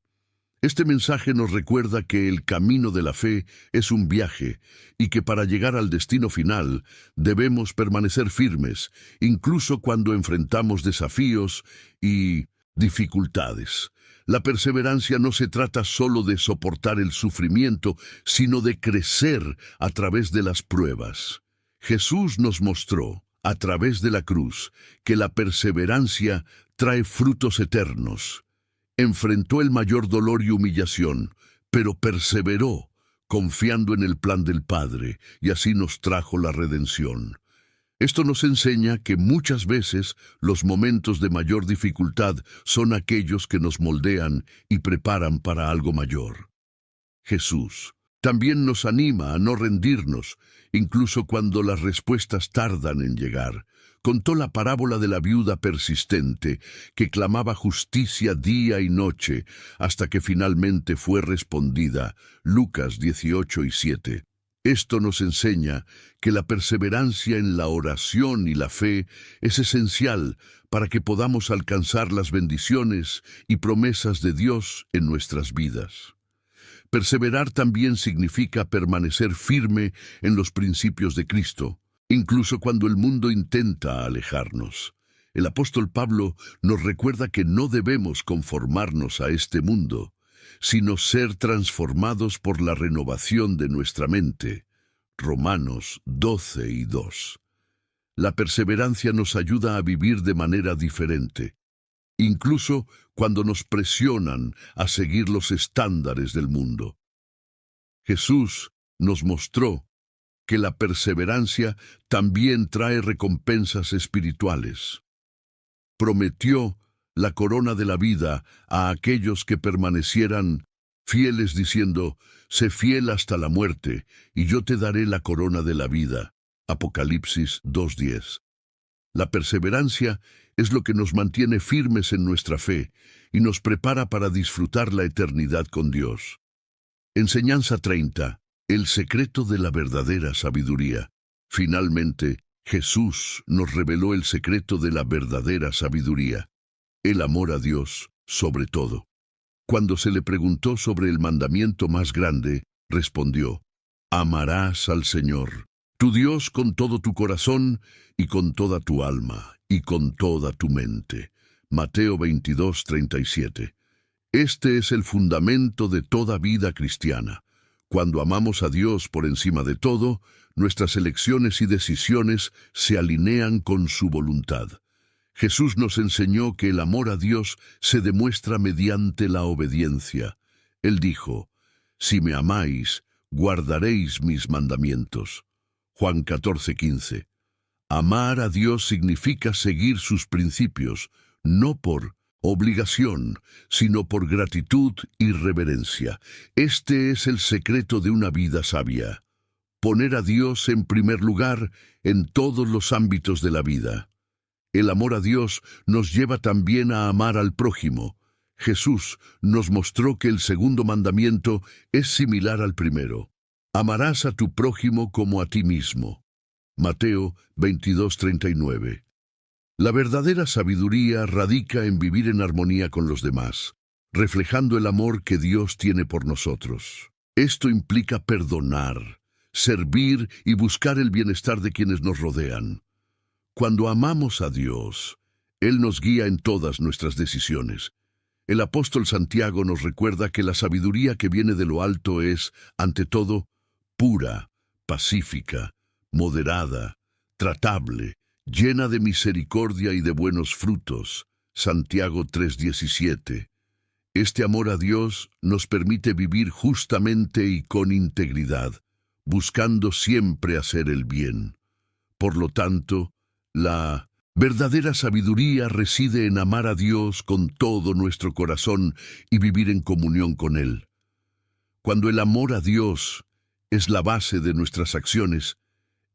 Este mensaje nos recuerda que el camino de la fe es un viaje y que para llegar al destino final debemos permanecer firmes, incluso cuando enfrentamos desafíos y dificultades. La perseverancia no se trata solo de soportar el sufrimiento, sino de crecer a través de las pruebas. Jesús nos mostró, a través de la cruz, que la perseverancia trae frutos eternos. Enfrentó el mayor dolor y humillación, pero perseveró, confiando en el plan del Padre, y así nos trajo la redención. Esto nos enseña que muchas veces los momentos de mayor dificultad son aquellos que nos moldean y preparan para algo mayor. Jesús también nos anima a no rendirnos, incluso cuando las respuestas tardan en llegar. Contó la parábola de la viuda persistente, que clamaba justicia día y noche, hasta que finalmente fue respondida. Lucas 18:7. Esto nos enseña que la perseverancia en la oración y la fe es esencial para que podamos alcanzar las bendiciones y promesas de Dios en nuestras vidas. Perseverar también significa permanecer firme en los principios de Cristo. incluso cuando el mundo intenta alejarnos. El apóstol Pablo nos recuerda que no debemos conformarnos a este mundo, sino ser transformados por la renovación de nuestra mente. Romanos 12:2. La perseverancia nos ayuda a vivir de manera diferente, incluso cuando nos presionan a seguir los estándares del mundo. Jesús nos mostró que la perseverancia también trae recompensas espirituales. Prometió la corona de la vida a aquellos que permanecieran fieles, diciendo: sé fiel hasta la muerte, y yo te daré la corona de la vida. Apocalipsis 2:10. La perseverancia es lo que nos mantiene firmes en nuestra fe y nos prepara para disfrutar la eternidad con Dios. Enseñanza 30. El secreto de la verdadera sabiduría. Finalmente, Jesús nos reveló el secreto de la verdadera sabiduría: el amor a Dios sobre todo. Cuando se le preguntó sobre el mandamiento más grande, respondió: amarás al Señor, tu Dios, con todo tu corazón y con toda tu alma y con toda tu mente. Mateo 22:37. Este es el fundamento de toda vida cristiana. Cuando amamos a Dios por encima de todo, nuestras elecciones y decisiones se alinean con su voluntad. Jesús nos enseñó que el amor a Dios se demuestra mediante la obediencia. Él dijo: si me amáis, guardaréis mis mandamientos. Juan 14:15. Amar a Dios significa seguir sus principios, no por obligación, sino por gratitud y reverencia. Este es el secreto de una vida sabia: poner a Dios en primer lugar en todos los ámbitos de la vida. El amor a Dios nos lleva también a amar al prójimo. Jesús nos mostró que el segundo mandamiento es similar al primero: amarás a tu prójimo como a ti mismo. Mateo 22:39. La verdadera sabiduría radica en vivir en armonía con los demás, reflejando el amor que Dios tiene por nosotros. Esto implica perdonar, servir y buscar el bienestar de quienes nos rodean. Cuando amamos a Dios, Él nos guía en todas nuestras decisiones. El apóstol Santiago nos recuerda que la sabiduría que viene de lo alto es, ante todo, pura, pacífica, moderada, tratable, llena de misericordia y de buenos frutos. Santiago 3:17. Este amor a Dios nos permite vivir justamente y con integridad, buscando siempre hacer el bien. Por lo tanto, la verdadera sabiduría reside en amar a Dios con todo nuestro corazón y vivir en comunión con Él. Cuando el amor a Dios es la base de nuestras acciones,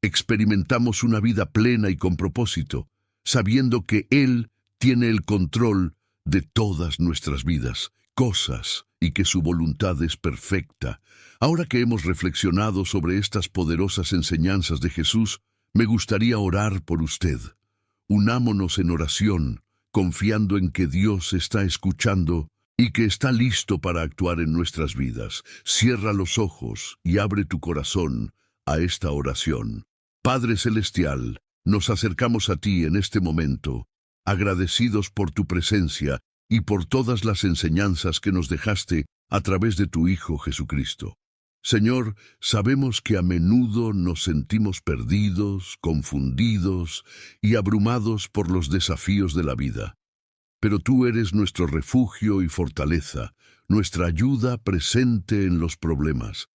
experimentamos una vida plena y con propósito, sabiendo que Él tiene el control de todas nuestras vidas, cosas, y que su voluntad es perfecta. Ahora que hemos reflexionado sobre estas poderosas enseñanzas de Jesús, me gustaría orar por usted. Unámonos en oración, confiando en que Dios está escuchando y que está listo para actuar en nuestras vidas. Cierra los ojos y abre tu corazón a esta oración. Padre Celestial, nos acercamos a ti en este momento, agradecidos por tu presencia y por todas las enseñanzas que nos dejaste a través de tu Hijo Jesucristo. Señor, sabemos que a menudo nos sentimos perdidos, confundidos y abrumados por los desafíos de la vida. Pero tú eres nuestro refugio y fortaleza, nuestra ayuda presente en los problemas.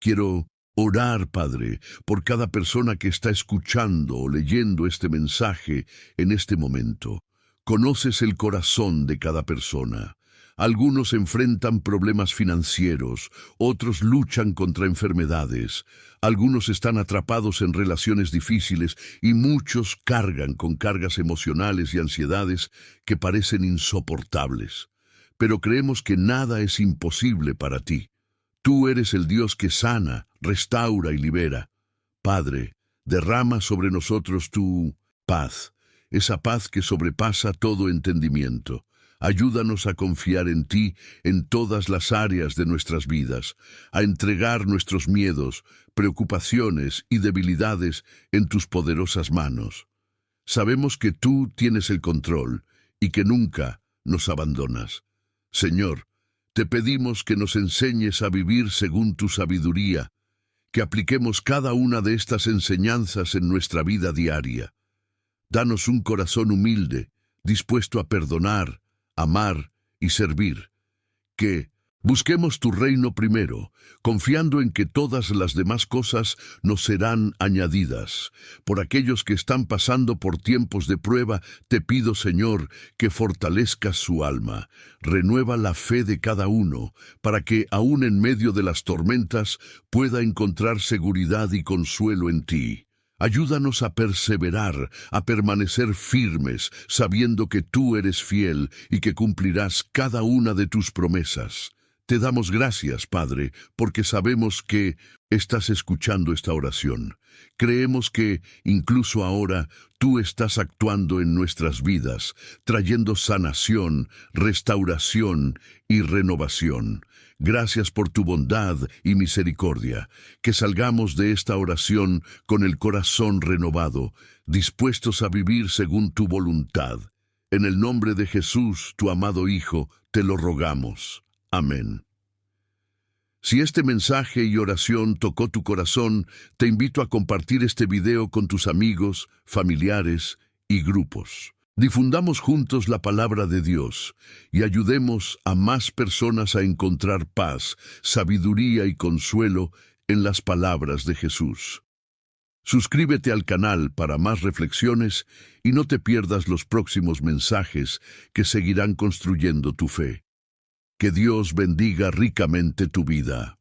Quiero orar, Padre, por cada persona que está escuchando o leyendo este mensaje en este momento. Conoces el corazón de cada persona. Algunos enfrentan problemas financieros, otros luchan contra enfermedades, algunos están atrapados en relaciones difíciles y muchos cargan con cargas emocionales y ansiedades que parecen insoportables. Pero creemos que nada es imposible para ti. Tú eres el Dios que sana, restaura y libera. Padre, derrama sobre nosotros tu paz, esa paz que sobrepasa todo entendimiento. Ayúdanos a confiar en ti en todas las áreas de nuestras vidas, a entregar nuestros miedos, preocupaciones y debilidades en tus poderosas manos. Sabemos que tú tienes el control y que nunca nos abandonas. Señor, te pedimos que nos enseñes a vivir según tu sabiduría, que apliquemos cada una de estas enseñanzas en nuestra vida diaria. Danos un corazón humilde, dispuesto a perdonar, amar y servir. Que busquemos tu reino primero, confiando en que todas las demás cosas nos serán añadidas. Por aquellos que están pasando por tiempos de prueba, te pido, Señor, que fortalezcas su alma. Renueva la fe de cada uno, para que, aun en medio de las tormentas, pueda encontrar seguridad y consuelo en ti. Ayúdanos a perseverar, a permanecer firmes, sabiendo que tú eres fiel y que cumplirás cada una de tus promesas. Te damos gracias, Padre, porque sabemos que estás escuchando esta oración. Creemos que, incluso ahora, tú estás actuando en nuestras vidas, trayendo sanación, restauración y renovación. Gracias por tu bondad y misericordia. Que salgamos de esta oración con el corazón renovado, dispuestos a vivir según tu voluntad. En el nombre de Jesús, tu amado Hijo, te lo rogamos. Amén. Si este mensaje y oración tocó tu corazón, te invito a compartir este video con tus amigos, familiares y grupos. Difundamos juntos la palabra de Dios y ayudemos a más personas a encontrar paz, sabiduría y consuelo en las palabras de Jesús. Suscríbete al canal para más reflexiones y no te pierdas los próximos mensajes que seguirán construyendo tu fe. Que Dios bendiga ricamente tu vida.